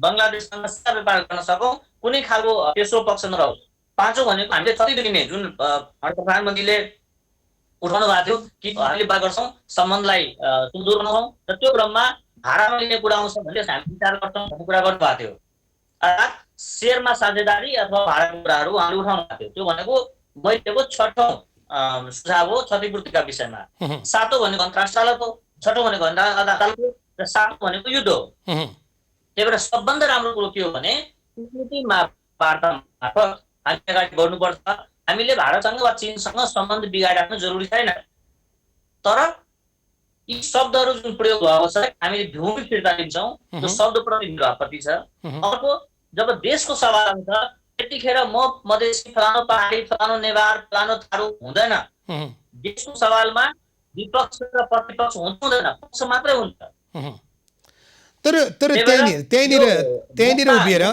बङ्गलादेशसँग सीधा व्यापार गर्न सकौँ, कुनै खालको तेस्रो पक्ष नरहोस्। पाँचौँ भनेको हामीले क्षति दिने, जुन प्रधानमन्त्रीले उठाउनु भएको थियो कि हामीले बात गर्छौँ सम्बन्धलाई सुदूर बनाउँछौँ र त्यो क्रममा भाडामा लिने कुरा आउँछ भने हामी विचार गर्छौँ भन्ने कुरा गर्नुभएको थियो। अर्थात् शेयरमा साझेदारी अथवा भाडाको कुराहरू उहाँले उठाउनु भएको थियो। त्यो भनेको मैत्रीको 6औं सुझाव हो क्षतिपूर्तिका विषयमा। 7औं भनेको अन्तर्राष्ट्रिय अदालत हो, 6औं भनेको अदालत हो र 7औं भनेको युद्ध हो। त्यही भएर सबभन्दा राम्रो कुरो के हो भने कूटनीतिक वार्ता मार्फत हामी अगाडि बढ्नुपर्छ। हामीले भारतसँग वा चीनसँग सम्बन्ध बिगाइराख्नु जरुरी छैन, तर यी शब्दहरू जुन प्रयोग भएको छ, हामीले भूमि फिर्ता लिन्छौँ, त्यो शब्दप्रति मेरो आपत्ति छ। अर्को, जब देशको सवाल आउँछ त्यतिखेर म मधेसी, फलानो पहाडी, फलानो नेवार, फलानो थारू हुँदैन। देशको सवालमा विपक्ष र प्रतिपक्ष हुँदैन, पक्ष मात्रै हुन्छ। तर त्यहीँनिर उभिएर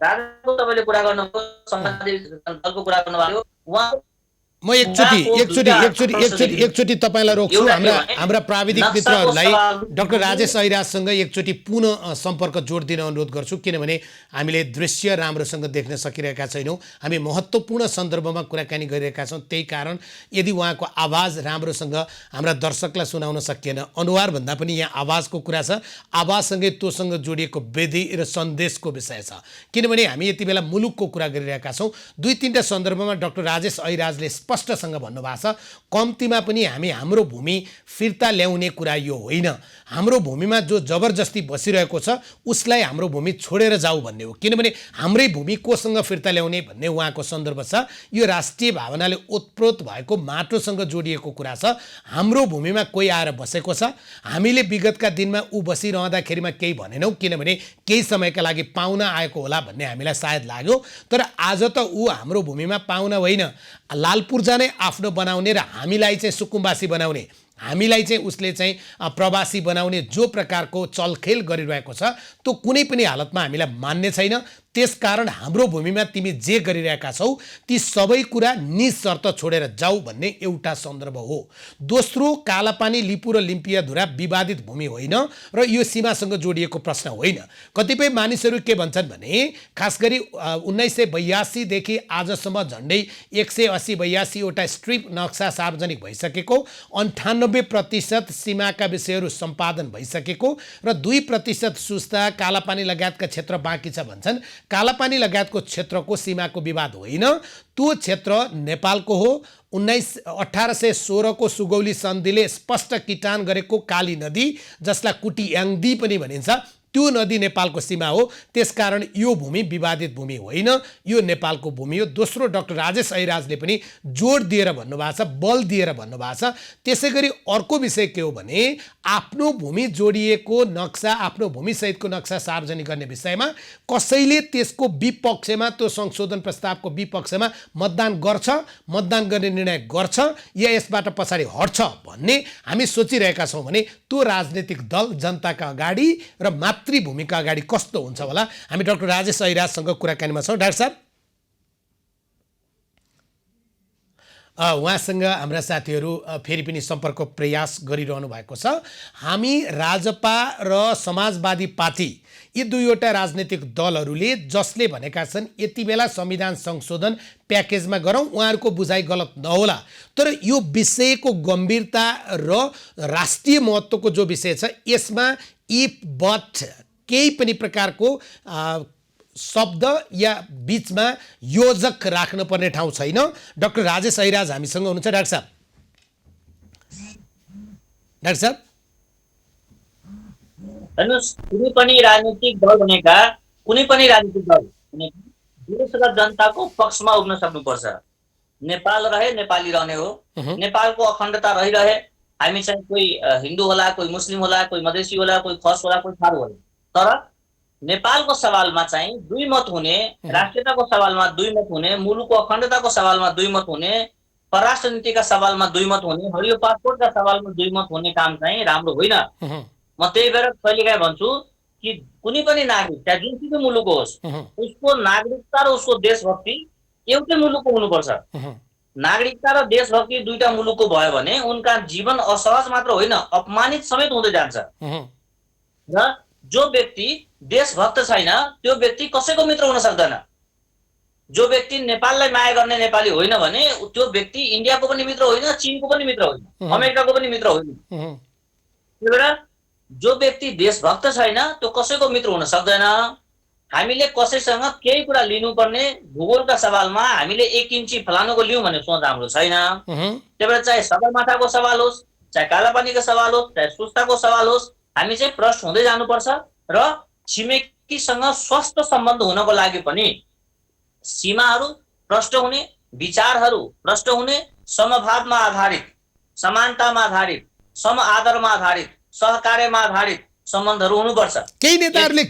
तपाईँले कुरा गर्नुभयो, संसदीय दलको कुरा गर्नुभयो, उहाँ म एकचोटि तपाईँलाई रोक्छु। हाम्रा प्राविधिक मित्रहरूलाई डाक्टर राजेश ऐराजसँग एकचोटि पुनः सम्पर्क जोड दिन अनुरोध गर्छु, किनभने हामीले दृश्य राम्रोसँग देख्न सकिरहेका छैनौँ। हामी महत्त्वपूर्ण सन्दर्भमा कुराकानी गरिरहेका छौँ, त्यही कारण यदि उहाँको आवाज राम्रोसँग हाम्रा दर्शकलाई सुनाउन सकिएन, अनुहारभन्दा पनि यहाँ आवाजको कुरा छ, आवाजसँगै तोसँग जोडिएको विधि र सन्देशको विषय छ। किनभने हामी यति बेला मुलुकको कुरा गरिरहेका छौँ। 2-3टा सन्दर्भमा डाक्टर राजेश ऐराजले स्पष्टसँग भन्नुभएको छ, कम्तीमा पनि हामी हाम्रो भूमि फिर्ता ल्याउने कुरा यो होइन, हाम्रो भूमिमा जो जबरजस्ती बसिरहेको छ उसलाई हाम्रो भूमि छोडेर जाऊ भन्ने हो, किनभने हाम्रै भूमि कोसँग फिर्ता ल्याउने भन्ने उहाँको सन्दर्भ छ। यो राष्ट्रिय भावनाले ओतप्रोत भएको माटोसँग जोडिएको कुरा छ। हाम्रो भूमिमा कोही आएर बसेको छ, हामीले विगतका दिनमा ऊ बसिरहँदाखेरिमा केही भनेनौँ, किनभने केही समयका लागि पाहुना आएको होला भन्ने हामीलाई सायद लाग्यो। तर आज त ऊ हाम्रो भूमिमा पाहुना होइन, लाल पूर्जा नै आफ्नो बनाउने र हामीलाई चाहिँ सुकुम्बासी बनाउने, हामीलाई चाहिँ उसले चाहिँ प्रवासी बनाउने जो प्रकारको चलखेल गरिरहेको छ त्यो कुनै पनि हालतमा हामीलाई मान्ने छैन। त्यसकारण हाम्रो भूमिमा तिमी जे गरिरहेका छौ ती सबै कुरा निशर्त छोडेर जाऊ भन्ने एउटा सन्दर्भ हो। दोस्रो, कालापानी लिपु र लिम्पियाधुरा विवादित भूमि होइन र यो सीमासँग जोडिएको प्रश्न होइन। कतिपय मानिसहरू के भन्छन् भने खास गरी 1982 देखि आजसम्म झन्डै 180-82वटा स्ट्रिप नक्सा सार्वजनिक भइसकेको, 98% सीमाका विषयहरू सम्पादन भइसकेको र 2% सुस्ता कालापानी लगायतका क्षेत्र बाँकी छ भन्छन्। कालापानी लगायतको क्षेत्रको सीमाको विवाद होइन, त्यो क्षेत्र नेपालको हो। 1816 को सुगौली सन्धिले स्पष्ट किटान गरेको काली नदी, जसलाई कुटियाङ्दी पनि भनिन्छ, त्यो नदी नेपालको सीमा हो। त्यसकारण यो भूमि विवादित भूमि होइन, यो नेपालको भूमि हो। दोस्रो, डाक्टर राजेश ऐराजले पनि जोड दिएर भन्नुभएको छ, बल दिएर भन्नुभएको छ। त्यसै गरी अर्को विषय के हो भने आफ्नो भूमि जोडिएको नक्सा, आफ्नो भूमिसहितको नक्सा सार्वजनिक गर्ने विषयमा कसैले त्यसको विपक्षमा, त्यो संशोधन प्रस्तावको विपक्षमा मतदान गर्छ, मतदान गर्ने निर्णय गर्छ या यसबाट पछाडि हट्छ भन्ने हामी सोचिरहेका छौँ भने त्यो राजनीतिक दल जनताका अगाडि र मातृभूमिका अगाडि कस्तो हुन्छ होला। हामी डाक्टर राजेश ऐराजसँग कुराकानीमा छौँ। डाक्टर साहब, उहाँसँग हाम्रा साथीहरू फेरि पनि सम्पर्क प्रयास गरिरहनु भएको छ। हामी राजपा र समाजवादी पार्टी यी दुईवटा राजनीतिक दलहरूले जसले भनेका छन् यति बेला संविधान संशोधन प्याकेजमा गरौँ, उहाँहरूको बुझाइ गलत नहोला, तर यो विषयको गम्भीरता र राष्ट्रिय महत्त्वको जो विषय छ यसमा इफ बट केही पनि प्रकारको शब्द या बीचमा योजक राख्नुपर्ने ठाउँ छैन। डाक्टर राजेश ऐराज हामीसँग हुनुहुन्छ। डाक्टर साहब, हेर्नुहोस्, कुनै पनि राजनीतिक दल भनेका देश र जनताको पक्षमा उभिन सक्नुपर्छ। नेपाल रहे नेपाली रहने हो, नेपालको अखण्डता रहिरहे। हामी चाहिँ कोही हिन्दू होला, कोही मुस्लिम होला, कोही मधेसी होला, कोही खस होला, कोही थारू होला, तर नेपालको सवालमा चाहिँ दुई मत हुने, राष्ट्रियताको सवालमा दुई मत हुने, मुलुकको अखण्डताको सवालमा दुई मत हुने, परराष्ट्र नीतिका सवालमा दुई मत हुने, हरियो पासपोर्टका सवालमा दुई मत हुने काम चाहिँ राम्रो होइन। म त्यही भएर कहिलेकाहीँ भन्छु कि कुनै पनि नागरिक, चाहे जुनसुकै मुलुक होस्, उसको नागरिकता र उसको देशभक्ति एउटै मुलुकको हुनुपर्छ। नागरिकता र देशभक्ति दुईटा मुलुकको भयो भने उनका जीवन असहज मात्र होइन, अपमानित समेत हुँदै जान्छ। र जो व्यक्ति देशभक्त छैन त्यो व्यक्ति कसैको मित्र हुन सक्दैन। जो व्यक्ति नेपाललाई माया गर्ने नेपाली होइन भने त्यो व्यक्ति इन्डियाको पनि मित्र होइन, चीनको पनि मित्र होइन, अमेरिकाको पनि मित्र होइन। त्यही भएर जो व्यक्ति देशभक्त छैन त्यो कसैको मित्र हुन सक्दैन। हामीले कसैसँग केही कुरा लिनुपर्ने भूगोलका सवालमा हामीले 1 इन्ची फलानुको लिउँ भन्ने सोच हाम्रो छैन। त्यही भएर चाहे सगरमाथाको सवाल होस्, चाहे कालापानीको सवाल होस्, चाहे सुस्ताको सवाल होस्, हामी चाहिँ प्रश्न हुँदै जानुपर्छ र छिमेकीसँग स्वस्थ सम्बन्ध हुनको लागि पनि सीमाहरू प्रष्ट हुने, विचारहरू प्रष्ट हुने, समभावमा आधारित, समानतामा आधारित, सम आदरमा आधारित, सहकार्यमा आधारित सम्बन्धहरू हुनुपर्छ। केही नेताहरूले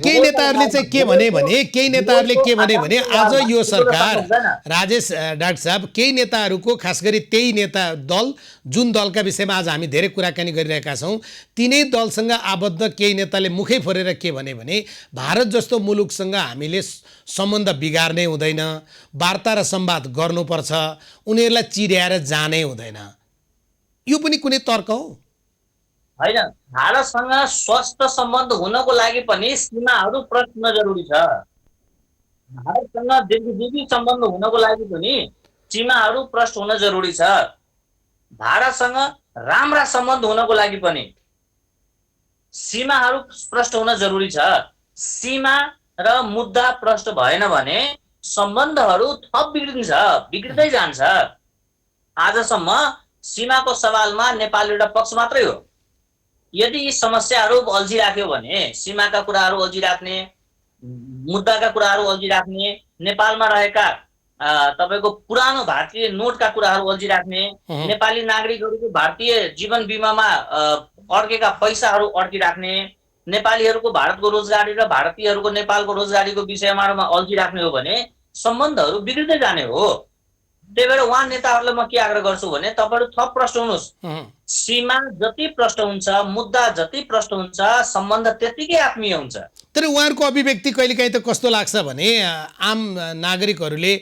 चाहिँ के भने आज यो सरकार राजेश डाक्टर साहब, केही नेताहरूको खास गरी त्यही नेता दल जुन दलका विषयमा आज हामी धेरै कुराकानी गरिरहेका छौँ तिनै दलसँग आबद्ध केही नेताले मुखै फोरेर के भने भारत जस्तो मुलुकसँग हामीले सम्बन्ध बिगार्नै हुँदैन, वार्ता र संवाद गर्नुपर्छ, उनीहरूलाई चिर्याएर जानै हुँदैन। यो पनि कुनै तर्क हो होइन। भारतसँग स्वस्थ सम्बन्ध हुनको लागि पनि सीमाहरू प्रष्ट हुन जरुरी छ। भारतसँग दीर्घजीवी सम्बन्ध हुनको लागि पनि सीमाहरू प्रष्ट हुन जरुरी छ। भारतसँग राम्रा सम्बन्ध हुनको लागि पनि सीमाहरू प्रष्ट हुन जरुरी छ। सीमा र मुद्दा प्रष्ट भएन भने सम्बन्धहरू थप बिग्रिन्छ, बिग्रिँदै जान्छ। आजसम्म सीमाको सवालमा नेपाल एउटा पक्ष मात्रै हो। यदि यी समस्याहरू अल्झिराख्यो भने सीमाका कुराहरू अल्झिराख्ने, मुद्दाका कुराहरू अल्झिराख्ने, नेपालमा रहेका तपाईँको पुरानो भारतीय नोटका कुराहरू अल्झिराख्ने, उहुँ, नेपाली नागरिकहरूको भारतीय जीवन बिमामा अड्केका पैसाहरू अड्किराख्ने, नेपालीहरूको भारतको रोजगारी र भारतीयहरूको नेपालको रोजगारीको विषयमा अल्झिराख्ने हो भने सम्बन्धहरू बिग्रिँदै जाने हो। त्यही भएर उहाँ नेताहरूलाई म के आग्रह गर्छु भने तपाईँहरू थप प्रश्न हुनुहोस्। उहुँ। सीमा जति प्रश्न हुन्छ, मुद्दा जति प्रश्न हुन्छ, सम्बन्ध त्यत्तिकै आत्मीय हुन्छ। तर उहाँहरूको अभिव्यक्ति कहिलेकाहीँ त कस्तो लाग्छ भने आम नागरिकहरूले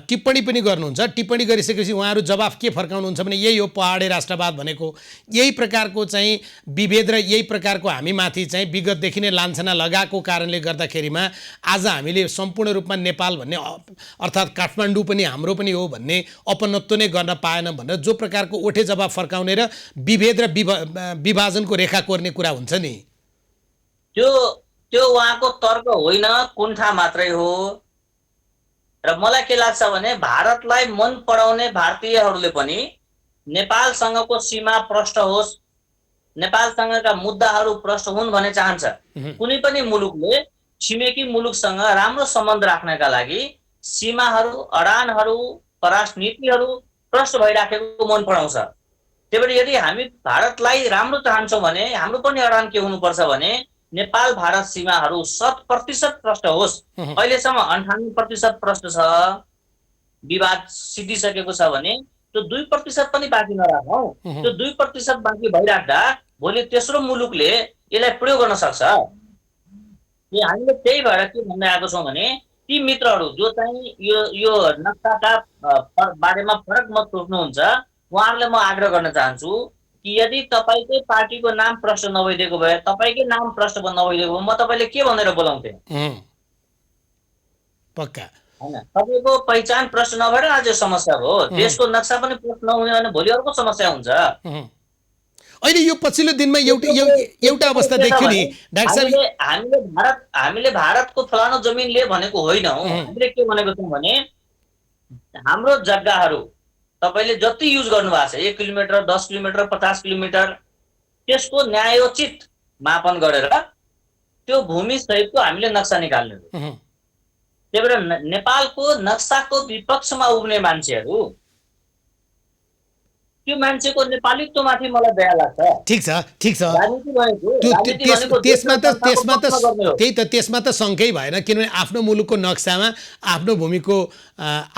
टिप्पणी पनि गर्नुहुन्छ। टिप्पणी गरिसकेपछि उहाँहरू जवाफ के फर्काउनुहुन्छ भने यही हो पहाडे राष्ट्रवाद भनेको, यही प्रकारको चाहिँ विभेद र यही प्रकारको हामीमाथि चाहिँ विगतदेखि नै लान्छना लगाएको कारणले गर्दाखेरिमा आज हामीले सम्पूर्ण रूपमा नेपाल भन्ने अर्थात् काठमाडौँ पनि हाम्रो पनि हो भन्ने अपनत्व नै गर्न पाएन भनेर जो प्रकारको ओठे जवाफ फर्काउने र विभेद र विभाजनको रेखा कोर्ने कुरा हुन्छ नि, त्यो उहाँको तर्क होइन, कुण्ठा मात्रै हो। र मलाई के लाग्छ भने भारतलाई मन पराउने भारतीयहरूले पनि नेपालसँगको सीमा प्रष्ट होस्, नेपालसँगका मुद्दाहरू प्रष्ट हुन् भन्ने चाहन्छ। कुनै पनि मुलुकले छिमेकी मुलुकसँग राम्रो सम्बन्ध राख्नका लागि सीमाहरू, अडानहरू, परराष्ट्र नीतिहरू प्रष्ट भइराखेको मन पराउँछ। त्यही भएर यदि हामी भारतलाई राम्रो चाहन्छौँ भने हाम्रो पनि अडान के हुनुपर्छ भने नेपाल भारत सीमाहरू 100% प्रष्ट होस्। अहिलेसम्म 98% प्रष्ट छ, विवाद सिद्धिसकेको छ भने त्यो 2% पनि बाँकी नराखौँ। त्यो 2% बाँकी भइराख्दा भोलि तेस्रो मुलुकले यसलाई प्रयोग गर्न सक्छ। हामीले त्यही भएर के भन्दै आएको छौँ भने ती मित्रहरू जो चाहिँ यो नक्साका बारेमा फरक मत सोच्नुहुन्छ उहाँहरूलाई म आग्रह गर्न चाहन्छु कि यदि तपाईँकै पार्टीको नाम प्रश्न नभइदिएको भए, तपाईँकै नाम प्रश्न नभइदिएको भए म तपाईँले के भनेर बोलाउँथेँ? पक्का हैन, तपाईँको पहिचान प्रश्न नभएर आज समस्या हो। देशको नक्सा पनि प्रश्न नहुने भने भोलि अर्को समस्या हुन्छ। अहिले यो पछिल्लो दिनमा एउटा अवस्था देखियो नि डाक्टर साहब, हामीले भारतको फलानो जमिन ले भनेको होइनौँ। हामीले के भनेको छौँ भने हाम्रो जग्गाहरू तपाईले जति युज गर्नुभएको छ 1 किलोमिटर, 10 किलोमिटर, 50 किलोमिटर त्यसको न्यायोचित मापन गरेर त्यो भूमि सहितको हामीले नक्सा निकाल्ने हो। त्यही भएर नेपालको नक्साको विपक्षमा उभिने मान्छेहरू त्यो मान्छेको नेपालीत्वमाथि मलाई दया लाग्छ। ठीक छ त्यसमा त शङ्कै भएन, किनभने आफ्नो मुलुकको नक्सामा आफ्नो भूमिको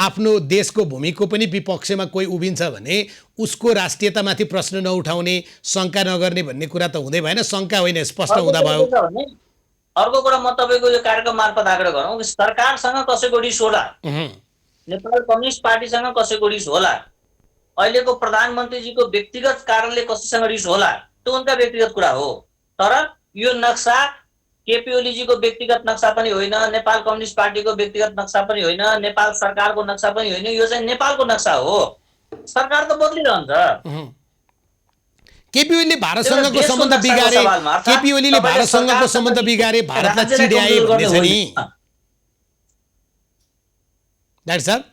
आफ्नो देशको भूमिको पनि विपक्षमा कोही उभिन्छ भने उसको राष्ट्रियतामाथि प्रश्न नउठाउने, शङ्का नगर्ने भन्ने कुरा त हुँदै भएन। शङ्का होइन, स्पष्ट हुँदा भयो। अर्को कुरा म तपाईँको यो कार्यक्रम मार्फत आग्रह गरौँ कि सरकारसँग कसैको रिस होला, नेपाल कम्युनिस्ट पार्टीसँग कसैको रिस होला, अहिलेको प्रधानमन्त्रीजीको व्यक्तिगत कारणले कसैसँग रिस होला, त्यो उनका व्यक्तिगत कुरा हो। तर यो नक्सा केपी ओलीजीको व्यक्तिगत नक्सा पनि होइन, नेपाल कम्युनिस्ट पार्टीको व्यक्तिगत नक्सा पनि होइन, नेपाल सरकारको नक्सा पनि होइन। यो चाहिँ नेपालको नक्सा हो। सरकार त बदलिरहन्छ। केपी ओलीले भारतसँगको सम्बन्ध बिगारे, केपी ओलीले भारतसँगको सम्बन्ध बिगारे, भारतलाई चिड्याए भन्ने छ नि डाक्टर साहब।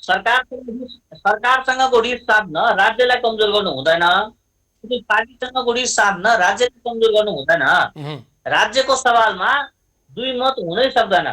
सरकारसँगको रिस साध्न राज्यलाई कमजोर गर्नु हुँदैन, पार्टीसँगको रिस साध्न राज्यलाई कमजोर गर्नु हुँदैन। राज्यको सवालमा दुई मत हुनै सक्दैन।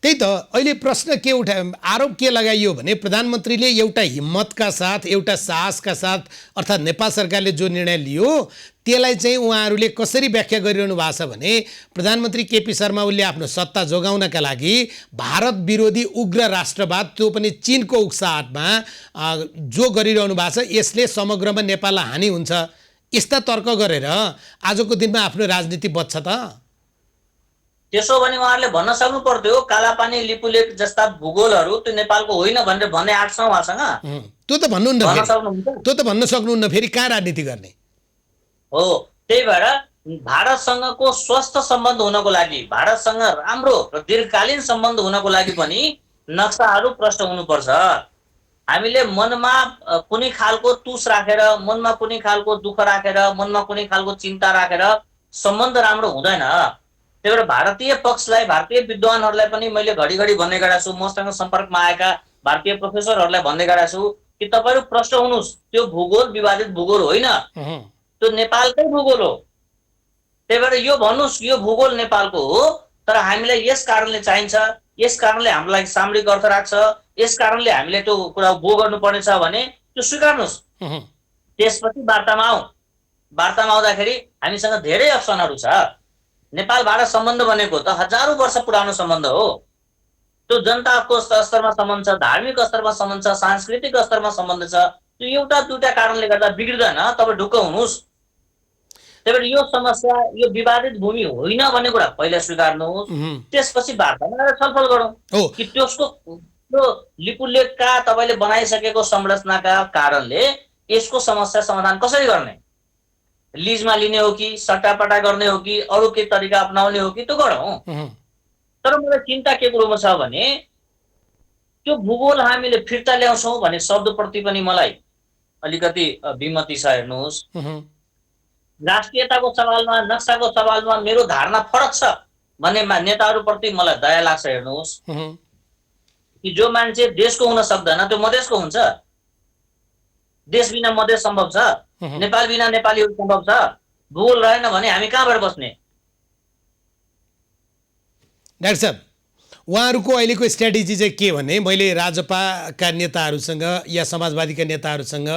त्यही त अहिले प्रश्न के आरोप के लगाइयो भने प्रधानमन्त्रीले एउटा हिम्मतका साथ, एउटा साहसका साथ अर्थात् नेपाल सरकारले जो निर्णय लियो त्यसलाई चाहिँ उहाँहरूले कसरी व्याख्या गरिरहनु भएको छ भने प्रधानमन्त्री केपी शर्मा ओलीले आफ्नो सत्ता जोगाउनका लागि भारत विरोधी उग्र राष्ट्रवाद, त्यो पनि चीनको उक्साहटमा जो गरिरहनु भएको छ यसले समग्रमा नेपाललाई हानि हुन्छ, यस्ता तर्क गरेर आजको दिनमा आफ्नो राजनीति बच्छ त? त्यसो भने उहाँहरूले भन्न सक्नु पर्थ्यो कालापानी, लिपुलेख जस्ता भूगोलहरू त्यो नेपालको होइन भनेर भन्ने आँट छ उहाँसँग? त्यो त भन्न सक्नुहुन्न। फेरि कहाँ राजनीति गर्ने हो? त्यही भएर भारतसँगको स्वस्थ सम्बन्ध हुनको लागि, भारतसँग राम्रो र दीर्घकालीन सम्बन्ध हुनको लागि पनि नक्साहरू प्रष्ट हुनुपर्छ। हामीले मनमा कुनै खालको तुस राखेर, मनमा कुनै खालको दुःख राखेर, मनमा कुनै खालको चिन्ता राखेर सम्बन्ध राम्रो हुँदैन। त्यही भएर भारतीय पक्षलाई, भारतीय विद्वानहरूलाई पनि मैले घडिघडी भन्ने गरेको छु, मसँग सम्पर्कमा आएका भारतीय प्रोफेसरहरूलाई भन्दै गरेको छु कि तपाईँहरू प्रश्न हुनुहोस्, त्यो भूगोल विवादित भूगोल होइन, त्यो नेपालकै भूगोल हो। त्यही भएर यो भन्नुहोस् यो भूगोल नेपालको हो, तर हामीलाई यस कारणले चाहिन्छ, यस कारणले हाम्रो लागि सामरिक अर्थ राख्छ, यस कारणले हामीले त्यो कुरा भोग गर्नुपर्नेछ भने त्यो स्वीकार्नुहोस्। त्यसपछि वार्तामा आउँ। वार्तामा आउँदाखेरि हामीसँग धेरै अप्सनहरू छ। नेपाल भारत सम्बन्ध भनेको त हजारौं वर्ष पुरानो सम्बन्ध हो। त्यो जनताको स्तरमा सम्बन्ध छ, धार्मिक स्तरमा सम्बन्ध छ, सांस्कृतिक स्तरमा सम्बन्ध छ। त्यो एउटा दुईटा कारणले गर्दा बिग्रिँदैन, तपाईँ ढुक्क हुनुहोस्। त्यही भएर यो समस्या यो विवादित भूमि होइन भन्ने कुरा पहिला स्वीकार्नुहोस्, त्यसपछि वार्तामा आएर छलफल गरौँ कि त्यसको त्यो लिपुलेखका तपाईँले बनाइसकेको संरचनाका कारणले यसको समस्या समाधान कसरी गर्ने, लिजमा लिने हो कि सट्टापट्टा गर्ने हो कि अरू के तरिका अपनाउने हो कि त्यो गरौँ। तर मलाई चिन्ता के कुरोमा छ भने त्यो भूगोल हामीले फिर्ता ल्याउँछौँ भन्ने शब्दप्रति पनि मलाई अलिकति विमति छ। हेर्नुहोस्, राष्ट्रियताको सवालमा, नक्साको सवालमा मेरो धारणा फरक छ भन्ने नेताहरूप्रति मलाई दया लाग्छ। हेर्नुहोस् कि जो मान्छे देशको हुन सक्दैन त्यो मधेसको हुन्छ। देश बिना मधेस सम्भव छ, नेपाल बिना नेपालीहरू सम्भव छ। भूगोल रहेन भने हामी कहाँबाट बस्ने? डाक्टर साहब, उहाँहरूको अहिलेको स्ट्राटेजी चाहिँ के भने, मैले राजपाका नेताहरूसँग या समाजवादीका नेताहरूसँग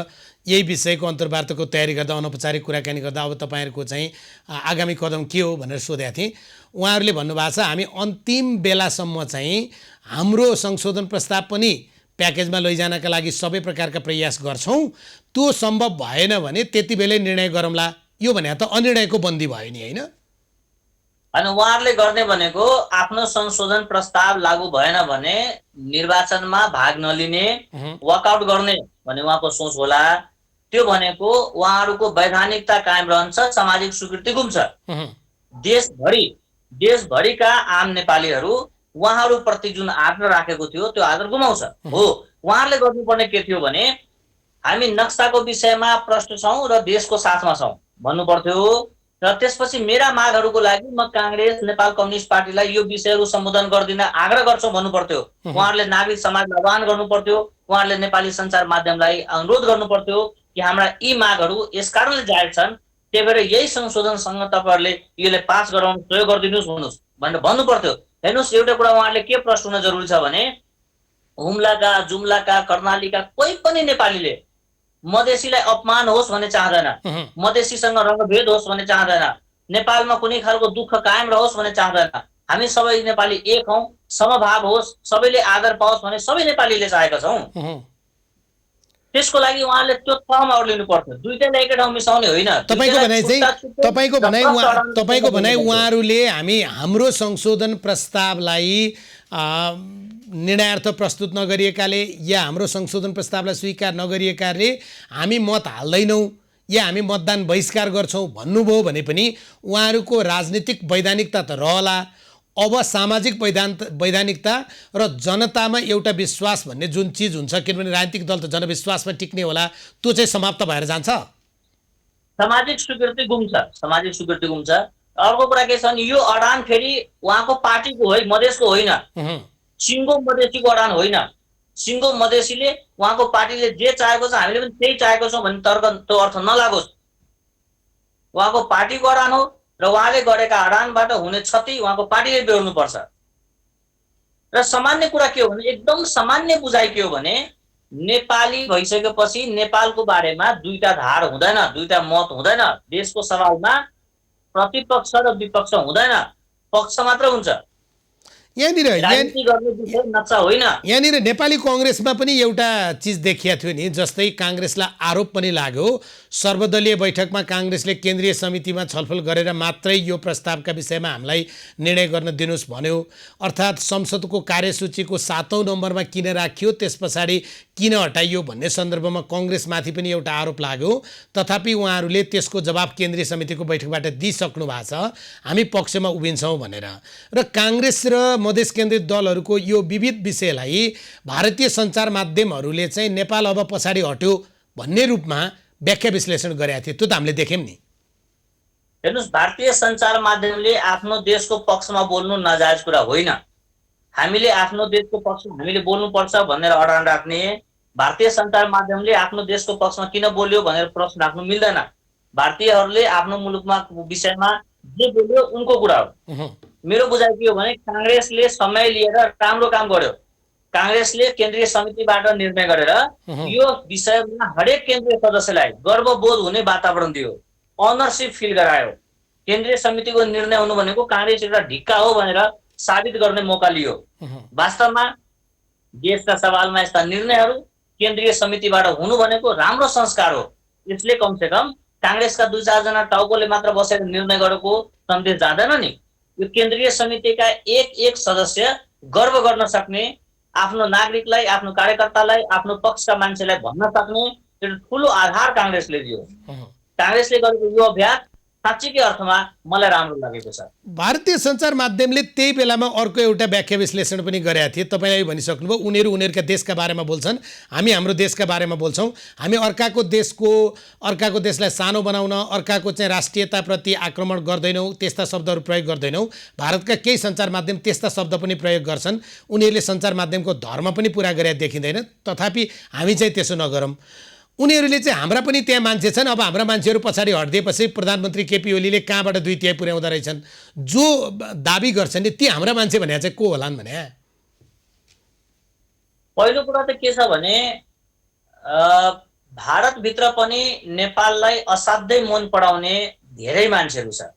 यही विषयको अन्तर्वार्ताको तयारी गर्दा, अनौपचारिक कुराकानी गर्दा अब तपाईँहरूको चाहिँ आगामी कदम के हो भनेर सोधेको थिएँ। उहाँहरूले भन्नुभएको छ हामी अन्तिम बेलासम्म चाहिँ हाम्रो संशोधन प्रस्ताव पनि प्याकेजमा लैजानका लागि सबै प्रकारका प्रयास गर्छौँ, त्यो सम्भव भएन भने त्यति बेलै निर्णय गरौँला। यो भने त अनिर्णयको बन्दी भयो नि, होइन? अनि उहाँहरूले गर्ने भनेको आफ्नो संशोधन प्रस्ताव लागू भएन भने निर्वाचनमा भाग नलिने, वकआउट गर्ने भन्ने उहाँको सोच होला। त्यो भनेको उहाँहरूको वैधानिकता कायम रहन्छ, सामाजिक स्वीकृति गुम्छ। देशभरिका आम नेपालीहरू उहाँहरूप्रति जुन आदर राखेको थियो त्यो आदर गुमाउँछ। हो, उहाँहरूले गर्नुपर्ने के थियो भने हामी नक्साको विषयमा प्रश्न छौँ र देशको साथमा छौँ भन्नु पर्थ्यो। र त्यसपछि मेरा मागहरूको लागि म काङ्ग्रेस, नेपाल कम्युनिस्ट पार्टीलाई यो विषयहरू सम्बोधन गर्दिन आग्रह गर्छौँ भन्नु पर्थ्यो। उहाँहरूले नागरिक समाजलाई आह्वान गर्नु पर्थ्यो, उहाँहरूले नेपाली सञ्चार माध्यमलाई अनुरोध गर्नु पर्थ्यो कि हाम्रा यी मागहरू यस कारणले जायज छन्, त्यही भएर यही संशोधनसँग तपाईँहरूले यसले पास गराउनु सहयोग गरिदिनुहोस् भन्नुहोस् भनेर भन्नु पर्थ्यो। हेर्नुहोस्, एउटा कुरा उहाँहरूले के प्रश्न हुन जरुरी छ भने हुम्लाका, जुम्लाका, कर्णालीका कोही पनि नेपालीले मधेसीलाई अपमान होस् भन्ने चाहँदैन, मधेसीसँग रङ्गभेद होस् भन्ने चाहँदैन, नेपालमा कुनै खालको दुःख कायम रहोस् भन्ने चाहँदैन। हामी सबै नेपाली एक हौँ, समभाव होस्, सबैले आदर पाओस् भन्ने सबै नेपालीले चाहेका छौँ। त्यसको लागि उहाँले त्यो तहमा ओर्लिनु पर्थ्यो, दुईटैलाई एकै ठाउँ मिसाउने होइन। तपाईँको भनाइ उहाँहरूले हाम्रो संशोधन प्रस्तावलाई निर्णयार्थ प्रस्तुत नगरिएकाले या हाम्रो संशोधन प्रस्तावलाई स्वीकार नगरिएकाले हामी मत हाल्दैनौँ या हामी मतदान बहिष्कार गर्छौँ भन्नुभयो भने पनि उहाँहरूको राजनीतिक वैधानिकता त रहला। अब सामाजिक वैधानिकता र जनतामा एउटा विश्वास भन्ने जुन चिज हुन्छ, किनभने राजनीतिक दल त जनविश्वासमा टिक्ने होला, त्यो चाहिँ समाप्त भएर जान्छ। सामाजिक स्वीकृति गुम्छ, सामाजिक स्वीकृति गुम्छ। अर्को कुरा के छ भने यो अडान फेरि उहाँको पार्टीको हो, मधेसको होइन, सिङ्गो मधेसीको अडान होइन। सिङ्गो मधेसीले उहाँको पार्टीले जे चाहेको छ हामीले पनि त्यही चाहेको छौँ भन्ने तर्क त्यो अर्थ नलागोस्। उहाँको पार्टीको अडान हो र उहाँले गरेका अडानबाट हुने क्षति उहाँको पार्टीले बेहोर्नुपर्छ। र सामान्य कुरा के हो भने, एकदम सामान्य बुझाइ के हो भने नेपाली भइसकेपछि नेपालको बारेमा दुईटा धार हुँदैन, दुईटा मत हुँदैन। देशको सवालमा प्रतिपक्ष र विपक्ष हुँदैन, पक्ष मात्र हुन्छ। यहाँनिर नेपाली कङ्ग्रेसमा पनि एउटा चिज देखिया थियो नि, जस्तै काङ्ग्रेसलाई आरोप पनि लाग्यो सर्वदलीय बैठकमा काङ्ग्रेसले केन्द्रीय समितिमा छलफल गरेर मात्रै यो प्रस्तावका विषयमा हामीलाई निर्णय गर्न दिनुहोस् भन्यो। अर्थात् संसदको कार्यसूचीको 7औं नम्बरमा किन राखियो, त्यस पछाडि किन हटाइयो भन्ने सन्दर्भमा कङ्ग्रेसमाथि पनि एउटा आरोप लाग्यो। तथापि उहाँहरूले त्यसको जवाब केन्द्रीय समितिको बैठकबाट दिइसक्नु भएको छ, हामी पक्षमा उभिन्छौँ भनेर। र काङ्ग्रेस र मधेस केन्द्रित दलहरूको यो विविध विषयलाई भारतीय सञ्चार माध्यमहरूले चाहिँ नेपाल अब पछाडि हट्यो भन्ने रूपमा व्याख्या विश्लेषण गरेका थिए, त्यो त हामीले देख्यौँ नि। हेर्नुहोस्, भारतीय सञ्चार माध्यमले आफ्नो देशको पक्षमा बोल्नु नाजायज कुरा होइन। हामीले आफ्नो देशको पक्षमा हामीले बोल्नुपर्छ भनेर अडान राख्ने भारतीय सञ्चार माध्यमले आफ्नो देशको पक्षमा किन बोल्यो भनेर प्रश्न राख्नु मिल्दैन। भारतीयहरूले आफ्नो मुलुकमा विषयमा जे बोल्यो उनको कुरा हो। उहुँ, मेरो बुझाइ के हो भने काङ्ग्रेसले समय लिएर राम्रो काम गर्यो। काङ्ग्रेसले केन्द्रीय समितिबाट निर्णय गरेर उहुँ, यो विषयमा हरेक केन्द्रीय सदस्यलाई गर्वबोध हुने वातावरण दियो, अनरसिप फिल गरायो। केन्द्रीय समितिको निर्णय हुनु भनेको काङ्ग्रेस एउटा ढिक्का हो भनेर साबित गर्ने मौका लियो। उहुँ, वास्तवमा देशका सवालमा यस्ता निर्णयहरू केन्द्रीय समितिबाट हुनु भनेको राम्रो संस्कार हो। यसले कमसेकम काङ्ग्रेसका 2-4 जना टाउकोले मात्र बसेर निर्णय गरेको सन्देश जाँदैन नि। यो केन्द्रीय समितिका एक सदस्य गर्व गर्न सक्ने, आफ्नो नागरिकलाई, आफ्नो कार्यकर्तालाई, आफ्नो पक्षका मान्छेलाई भन्न सक्ने एउटा ठुलो आधार काङ्ग्रेसले दियो। उहुँ। काङ्ग्रेसले गरेको यो अभ्यास साँच्चीकै अर्थमा मलाई राम्रो लागेको छ। भारतीय सञ्चार माध्यमले त्यही बेलामा अर्को एउटा व्याख्या विश्लेषण पनि गरेका थिए। तपाईँले भनिसक्नुभयो उनीहरू उनीहरूका देशका बारेमा बोल्छन्, हामी हाम्रो देशका बारेमा बोल्छौँ। हामी अर्काको देशलाई सानो बनाउन, अर्काको चाहिँ राष्ट्रियताप्रति आक्रमण गर्दैनौँ, त्यस्ता शब्दहरू प्रयोग गर्दैनौँ। भारतका केही सञ्चार माध्यम त्यस्ता शब्द पनि प्रयोग गर्छन्। उनीहरूले सञ्चार माध्यमको धर्म पनि पुरा गरेर देखिँदैन, तथापि हामी चाहिँ त्यसो नगरौँ। उनीहरूले चाहिँ हाम्रा पनि त्यहाँ मान्छे छन्, अब हाम्रा मान्छेहरू पछाडि हटिदिएपछि प्रधानमन्त्री केपी ओलीले कहाँबाट 2/3 पुर्याउँदो रहेछन्, जो दाबी गर्छन् नि ती हाम्रा मान्छे भने चाहिँ को होलान् भने? पहिलो कुरा त के छ भने भारतभित्र पनि नेपाललाई असाध्यै मन पराउने धेरै मान्छेहरू छ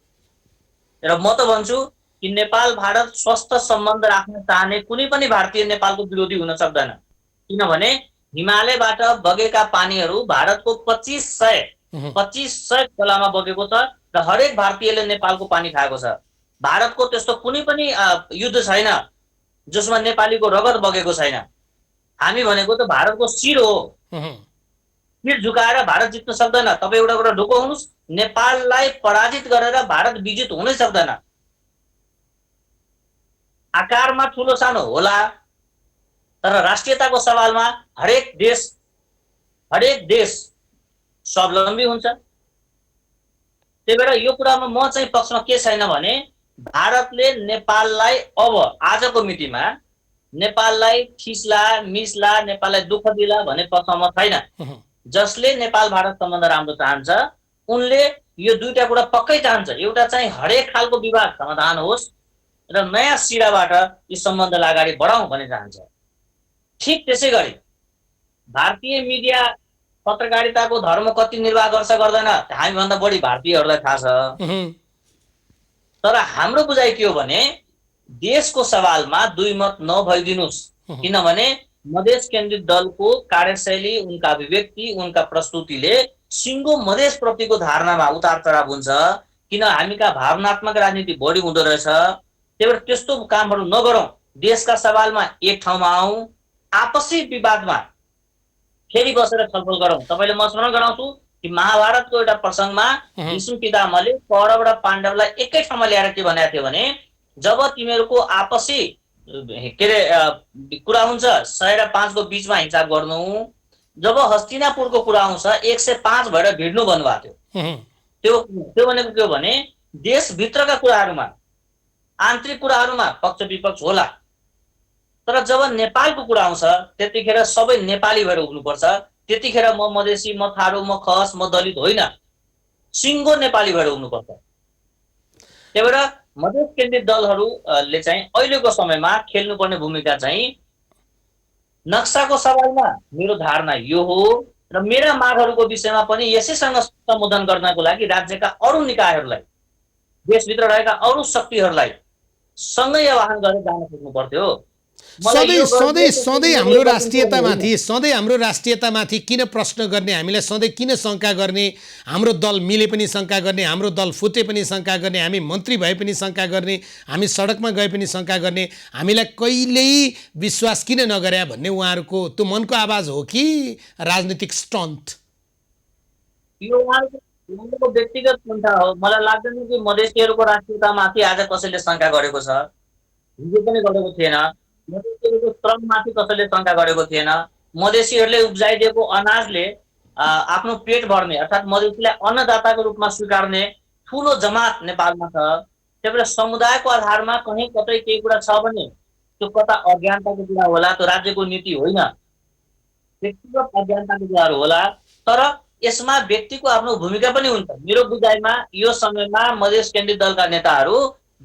र म त भन्छु कि नेपाल भारत स्वस्थ सम्बन्ध राख्न चाहने कुनै पनि भारतीय नेपालको विरोधी हुन सक्दैन। किनभने हिमालयबाट बगेका पानीहरू भारतको 2500 खोलामा बगेको छ र हरेक भारतीयले नेपालको पानी खाएको छ। भारतको त्यस्तो कुनै पनि युद्ध छैन जसमा नेपालीको रगत बगेको छैन। हामी भनेको त भारतको शिर हो। शिर झुकाएर भारत जित्न सक्दैन। तपाईँ एउटा कुरा ढुक्क हुनुहोस्, नेपाललाई पराजित गरेर भारत विजित हुनै सक्दैन। आकारमा ठुलो सानो होला तर राष्ट्रियताको सवालमा हरेक देश स्वावलम्बी हुन्छ। त्यही भएर यो कुरामा म चाहिँ पक्षमा के छैन भने भारतले नेपाललाई अब आजको मितिमा नेपाललाई ठिस्ला मिस्ला, नेपाललाई दुःख दिला भन्ने पक्षमा म छैन। जसले नेपाल भारत सम्बन्ध राम्रो चाहन्छ उनले यो दुईटा कुरा पक्कै चाहन्छ। एउटा चाहिँ हरेक खालको विवाद समाधान होस् र नयाँ सिराबाट यो सम्बन्धलाई अगाडि बढाउँ भन्ने चाहन्छ। ठिक त्यसै गरी भारतीय मिडिया पत्रकारिताको धर्म कति निर्वाह गर्छ गर्दैन हामीभन्दा बढी भारतीयहरूलाई थाहा छ। तर हाम्रो बुझाइ के हो भने देशको सवालमा दुई मत नभइदिनुस्। किनभने मधेस केन्द्रित दलको कार्यशैली, उनका अभिव्यक्ति, उनका प्रस्तुतिले सिङ्गो मधेस प्रतिको धारणामा उतार चढाव हुन्छ। किन हामीका भावनात्मक राजनीति बढी हुँदो रहेछ। त्यही भएर त्यस्तो कामहरू नगरौँ। देशका सवालमा एक ठाउँमा आउँ, आपसी विवादमा फेरि बसेर छलफल गरौँ। तपाईँले म स्मरण गराउँछु कि महाभारतको एउटा प्रसङ्गमा भीष्म पितामहले कौरव र पाण्डवलाई एकै ठाउँमा ल्याएर के भनेको थियो भने जब तिमीहरूको आपसी कुरा हुन्छ 100 र 5 को बीचमा हिसाब गर्नु, जब हस्तिनापुरको कुरा आउँछ 105 भएर भिड्नु भन्नुभएको थियो। त्यो भनेको के हो भने देशभित्रका कुराहरूमा, आन्तरिक कुराहरूमा पक्ष विपक्ष होला, तर जब नेपालको कुरा आउँछ त्यतिखेर सबै नेपाली भएर उठ्नुपर्छ। त्यतिखेर म मधेसी, म थारू, म खस, म दलित होइन, सिङ्गो नेपाली भएर उठ्नुपर्छ। त्यही भएर मधेस केन्द्रित दलहरूले चाहिँ अहिलेको समयमा खेल्नुपर्ने भूमिका चाहिँ नक्साको सवालमा मेरो धारणा यो हो र मेरा मागहरूको विषयमा पनि यसैसँग सम्बोधन गर्नको लागि राज्यका अरू निकायहरूलाई, देशभित्र रहेका अरू शक्तिहरूलाई सँगै आह्वान गरेर जान सक्नु पर्थ्यो। सधैँ हाम्रो राष्ट्रियतामाथि किन प्रश्न गर्ने, हामीलाई सधैँ किन शङ्का गर्ने, हाम्रो दल मिले पनि शङ्का गर्ने, हाम्रो दल फुटे पनि शङ्का गर्ने, हामी मन्त्री भए पनि शङ्का गर्ने, हामी सडकमा गए पनि शङ्का गर्ने, हामीलाई कहिल्यै विश्वास किन नगरे भन्ने उहाँहरूको त्यो मनको आवाज हो कि राजनीतिक स्टन्ट? यो उहाँको व्यक्तिगत चिन्ता हो। मलाई लाग्दैन कि मधेसीहरूको राष्ट्रियतामाथि आज कसैले शङ्का गरेको छ। हिजो पनि गरेको थिएन। मधेसीहरूको श्रममाथि कसैले शङ्का गरेको थिएन। मधेसीहरूले उब्जाइदिएको अनाजले आफ्नो पेट भर्ने अर्थात् मधेसीलाई अन्नदाताको रूपमा स्वीकार्ने ठुलो जमात नेपालमा छ। त्यही भएर समुदायको आधारमा कहीँ कतै केही कुरा छ भने त्यो कता अज्ञानताको कुरा होला, त्यो राज्यको नीति होइन। व्यक्तिगत अज्ञानताको कुराहरू होला, तर यसमा व्यक्तिको आफ्नो भूमिका पनि हुन्छ। मेरो बुझाइमा यो समयमा मधेस केन्द्रित दलका नेताहरू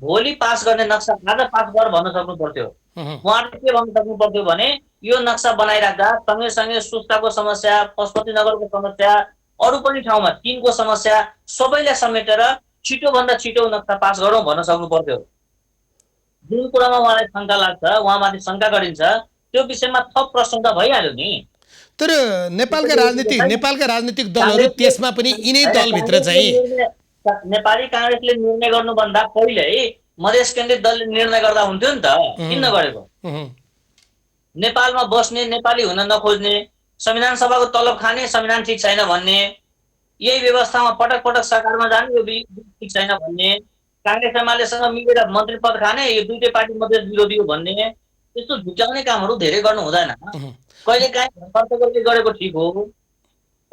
भोलि पास गर्ने नक्सा आज पास गर भन्न सक्नु पर्थ्यो। उहुँ, उहाँहरूले के भन्न सक्नु पर्थ्यो भने यो नक्सा बनाइराख्दा सँगै सुस्ताको समस्या, पशुपतिनगरको समस्या, अरू पनि ठाउँमा टिनको समस्या सबैलाई समेटेर छिटोभन्दा छिटो नक्सा पास गरौँ भन्न सक्नु पर्थ्यो। जुन कुरामा उहाँलाई शङ्का लाग्छ, उहाँमाथि शङ्का गरिन्छ, त्यो विषयमा थप प्रश्न त भइहाल्यो नि। तर त्यसैले नेपालका राजनीतिक दलहरू त्यसमा पनि यिनै दलभित्र चाहिँ नेपाली काङ्ग्रेसले निर्णय गर्नुभन्दा पहिल्यै मधेस केन्द्रित दलले निर्णय गर्दा हुन्थ्यो नि त, किन नगरेको? उहुँ, नेपालमा बस्ने, नेपाली हुन नखोज्ने, संविधान सभाको तलब खाने, संविधान ठिक छैन भन्ने, यही व्यवस्थामा पटक पटक सरकारमा जाने, यो ठिक छैन भन्ने, काङ्ग्रेस एमालेसँग मिलेर मन्त्री पद खाने, यो दुईटै पार्टी मधेस विरोधी हो भन्ने, त्यस्तो झुक्याउने कामहरू धेरै गर्नु हुँदैन। उहुँ। कहिलेकाहीँ कर्तव्यले गरेको ठिक हो,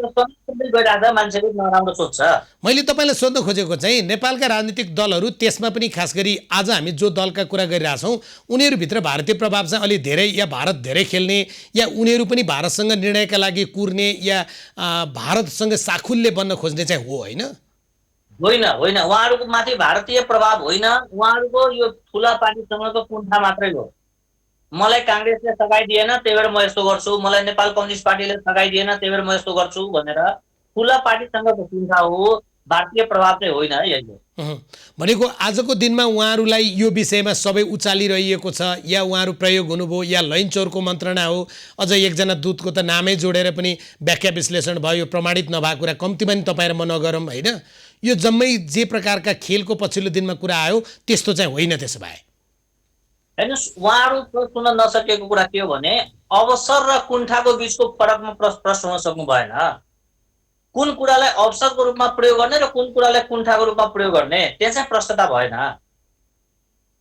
गइराख्दा मान्छेले नराम्रो सोच्छ। मैले तपाईँलाई सोध्न खोजेको चाहिँ नेपालका राजनीतिक दलहरू त्यसमा पनि खास गरी आज हामी जो दलका कुरा गरिरहेछौँ उनीहरूभित्र भारतीय प्रभाव चाहिँ अलि धेरै या भारत धेरै खेल्ने या उनीहरू पनि भारतसँग निर्णयका लागि कुर्ने या भारतसँग साखुल्य बन्न खोज्ने चाहिँ हो होइन? होइन होइन, उहाँहरूको माथि भारतीय प्रभाव होइन, उहाँहरूको यो ठुला पार्टीसँगको कुण्ठा मात्रै हो। मलाई काङ्ग्रेसले सघाइदिएन त्यही भएर म यस्तो गर्छु, मलाई नेपाल कम्युनिस्ट पार्टीले सघाइदिएन त्यही भएर म यस्तो गर्छु भनेर ठुला पार्टीसँगको कुण्ठा हो, भारतीय प्रभाव चाहिँ होइन है अहिले। उहुँ। भनेको आजको दिनमा उहाँहरूलाई यो विषयमा सबै उचालिरहेको छ या उहाँहरू प्रयोग हुनुभयो या लैनचौरको मन्त्रणा हो, अझ एकजना दूतको त नामै जोडेर पनि व्याख्या विश्लेषण भयो, प्रमाणित नभएको कुरा कम्तीमा नि तपाईँ र म नगरौँ होइन? यो जम्मै जे प्रकारका खेलको पछिल्लो दिनमा कुरा आयो त्यस्तो चाहिँ होइन। त्यसो भए हेर्नुहोस्, उहाँहरू सुन्न नसकेको कुरा के हो भने अवसर र कुण्ठाको बिचको फरकमा प्रश्न हुन सक्नु भएन। कुन कुरालाई अवसरको रूपमा प्रयोग गर्ने र कुन कुरालाई कुण्ठाको रूपमा प्रयोग गर्ने, त्यहाँ चाहिँ प्रश्नता भएन।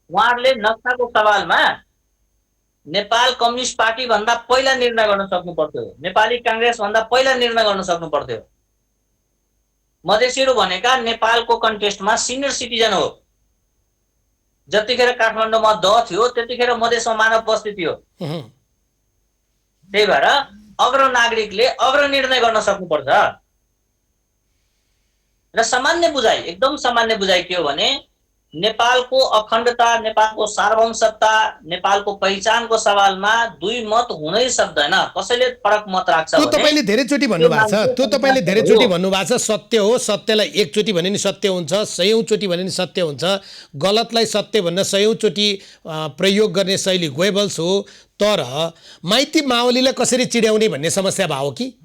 उहाँहरूले नक्साको सवालमा नेपाल कम्युनिस्ट पार्टी भन्दा पहिला निर्णय गर्न सक्नु पर्थ्यो, नेपाली काङ्ग्रेस भन्दा पहिला निर्णय गर्न सक्नु पर्थ्यो। मधेसीहरू भनेका नेपालको कन्टेस्टमा सिनियर सिटिजन हो। जतिखेर काठमाडौँमा दह थियो त्यतिखेर मधेसमा मानव बस्ती थियो। उहुँ, त्यही भएर अग्र नागरिकले अग्र निर्णय गर्न सक्नुपर्छ। र सामान्य बुझाइ, एकदम सामान्य बुझाइ के हो भने नेपालको अखण्डता, नेपालको सार्वभौमसत्ता, नेपालको पहिचानको सवालमा दुई मत हुनै सक्दैन। कसैले फरक मत राख्छ त्यो भने तपाईँले धेरैचोटि भन्नुभएको छ, त्यो तपाईँले धेरैचोटि भन्नुभएको छ। सत्य हो, सत्यलाई एकचोटि भने नि सत्य हुन्छ, सयौँचोटि भने नि सत्य हुन्छ। गलतलाई सत्य भन्न सयौँचोटि प्रयोग गर्ने शैली गोएबल्स हो। तर माइती माओलीलाई कसरी चिड्याउने भन्ने समस्या भयो कि?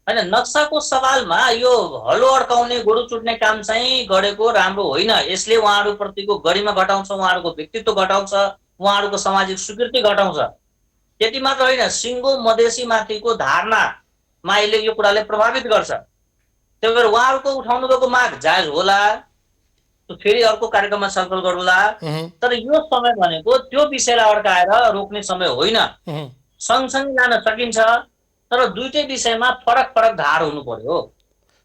होइन, नक्साको सवालमा यो हलो अड्काउने, गोरु चुट्ने काम चाहिँ गरेको राम्रो होइन। यसले उहाँहरूप्रतिको गरिमा घटाउँछ, उहाँहरूको व्यक्तित्व घटाउँछ, उहाँहरूको सामाजिक स्वीकृति घटाउँछ। त्यति मात्र होइन, सिङ्गो मधेसी माथिको धारणामा यसले यो कुराले प्रभावित गर्छ। त्यही भएर उहाँहरूको उठाउनु भएको माग जायज होला, फेरि अर्को कार्यक्रममा छलफल गरौँला। उहुँ, तर यो समय भनेको त्यो विषयलाई अड्काएर रोक्ने समय होइन। उहुँ। सँगसँगै लान सकिन्छ, तर दुईटै विषयमा फरक फरक धार हुनु पर्यो।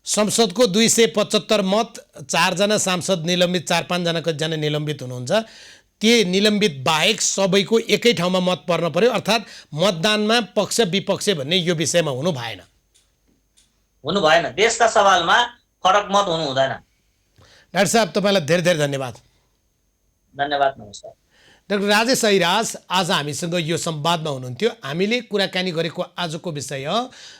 संसदको 275 मत, 4 जना सांसद निलम्बित, 4-5 जना कतिजना निलम्बित हुनुहुन्छ। त्यो निलम्बित बाहेक सबैको एकै ठाउँमा मत पर्न पर्यो, अर्थात् मतदानमा पक्ष विपक्ष भन्ने यो विषयमा हुनु भएन। हुनु भएन, देशका सवालमा फरक मत हुनु हुँदैन। डाक्टर साहब तपाईँलाई धेरै धेरै धन्यवाद। धन्यवाद, नमस्कार। डाक्टर राजेश ऐराज आज हामीसँग यो संवादमा हुनुहुन्थ्यो। हामीले कुराकानी गरेको आजको विषय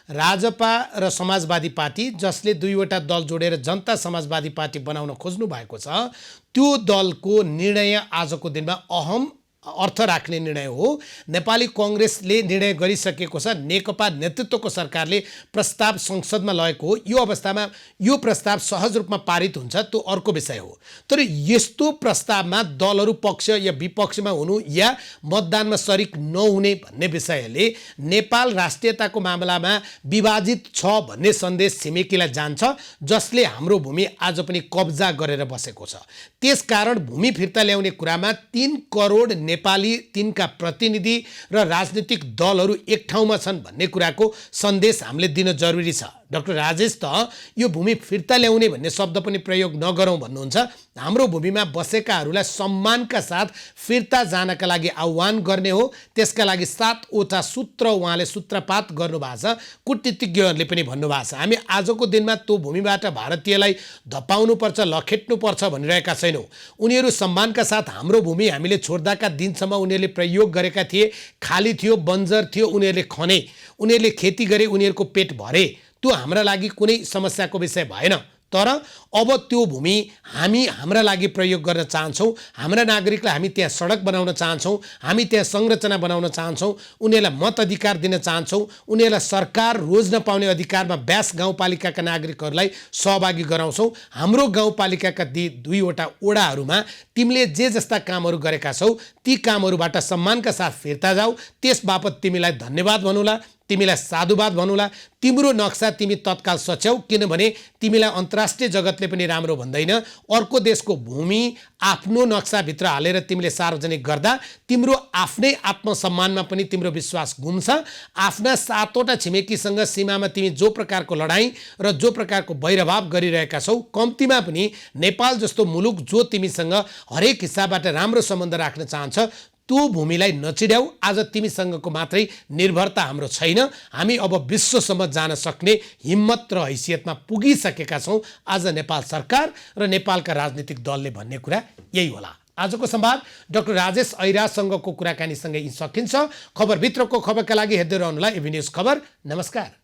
राजपा र समाजवादी पार्टी, जसले दुईवटा दल जोडेर जनता समाजवादी पार्टी बनाउन खोज्नु भएको छ, त्यो दलको निर्णय आजको दिनमा अहम अर्थ राख्ने निर्णय हो। नेपाली काङ्ग्रेसले निर्णय गरिसकेको छ, नेकपा नेतृत्वको सरकारले प्रस्ताव संसदमा लगेको हो। यो अवस्थामा यो प्रस्ताव सहज रूपमा पारित हुन्छ त्यो अर्को विषय हो। तर यस्तो प्रस्तावमा दलहरू पक्ष या विपक्षमा हुनु या मतदानमा सरिक नहुने भन्ने विषयले नेपाल राष्ट्रियताको मामलामा विभाजित छ भन्ने सन्देश छिमेकीलाई जान्छ, जसले हाम्रो भूमि आज पनि कब्जा गरेर बसेको छ। त्यसकारण भूमि फिर्ता ल्याउने कुरामा 3 करोड नेपाली, तिनका प्रतिनिधि र राजनीतिक दलहरू एक ठाउँमा छन् भन्ने कुराको सन्देश हामीले दिन जरुरी छ। डाक्टर राजेश त यो भूमि फिर्ता ल्याउने भन्ने शब्द पनि प्रयोग नगरौँ भन्नुहुन्छ। हाम्रो भूमिमा बसेकाहरूलाई सम्मानका साथ फिर्ता जानका लागि आह्वान गर्ने हो। त्यसका लागि 7वटा सूत्र उहाँले सूत्रपात गर्नुभएको छ, कूटनीतिज्ञहरूले पनि भन्नुभएको छ। हामी आजको दिनमा त्यो भूमिबाट भारतीयलाई धपाउनुपर्छ, लखेट्नुपर्छ भनिरहेका छैनौँ। उनीहरू सम्मानका साथ हाम्रो भूमि हामीले छोड्दाका दिनसम्म उनीहरूले प्रयोग गरेका थिए, खाली थियो, बन्जर थियो, उनीहरूले खने, उनीहरूले खेती गरे, उनीहरूको पेट भरे, त्यो हाम्रा लागि कुनै समस्याको विषय भएन। तर अब त्यो भूमि हामी हाम्रा लागि प्रयोग गर्न चाहन्छौँ। हाम्रा नागरिकलाई हामी त्यहाँ सडक बनाउन चाहन्छौँ, हामी त्यहाँ संरचना बनाउन चाहन्छौँ, उनीहरूलाई मत अधिकार दिन चाहन्छौँ, उनीहरूलाई सरकार रोज्न पाउने अधिकारमा ब्यास गाउँपालिकाका नागरिकहरूलाई सहभागी गराउँछौँ। हाम्रो गाउँपालिकाका 2वटा वडाहरूमा तिमीले जे जस्ता कामहरू गरेका छौ ती कामहरूबाट सम्मानका साथ फिर्ता जाऊ, त्यस बापत तिमीलाई धन्यवाद भनौँला, तिमीलाई साधुवाद भनौँला। तिम्रो नक्सा तिमी तत्काल सच्याऊ, किनभने तिमीलाई अन्तर्राष्ट्रिय जगतले पनि राम्रो भन्दैन। अर्को देशको भूमि आफ्नो नक्साभित्र हालेर तिमीले सार्वजनिक गर्दा तिम्रो आफ्नै आत्मसम्मानमा पनि तिम्रो विश्वास गुम्छ। आफ्ना 7वटा छिमेकीसँग सीमामा तिमी जो प्रकारको लडाईँ र जो प्रकारको वैरभाव गरिरहेका छौ, कम्तीमा पनि नेपाल जस्तो मुलुक जो तिमीसँग हरेक हिसाबबाट राम्रो सम्बन्ध राख्न चाहन्छ, त्यो भूमिलाई नचिड्याऊ। आज तिमीसँगको मात्रै निर्भरता हाम्रो छैन, हामी अब विश्वसम्म जान सक्ने हिम्मत र हैसियतमा पुगिसकेका छौँ आज नेपाल सरकार र नेपालका राजनीतिक दलले भन्ने कुरा यही होला। आजको संवाद डाक्टर राजेश ऐरासँगको कुराकानीसँगै सकिन्छ। खबरभित्रको खबरका लागि हेर्दै रहनुहोला एबी न्युज खबर। नमस्कार।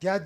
क्या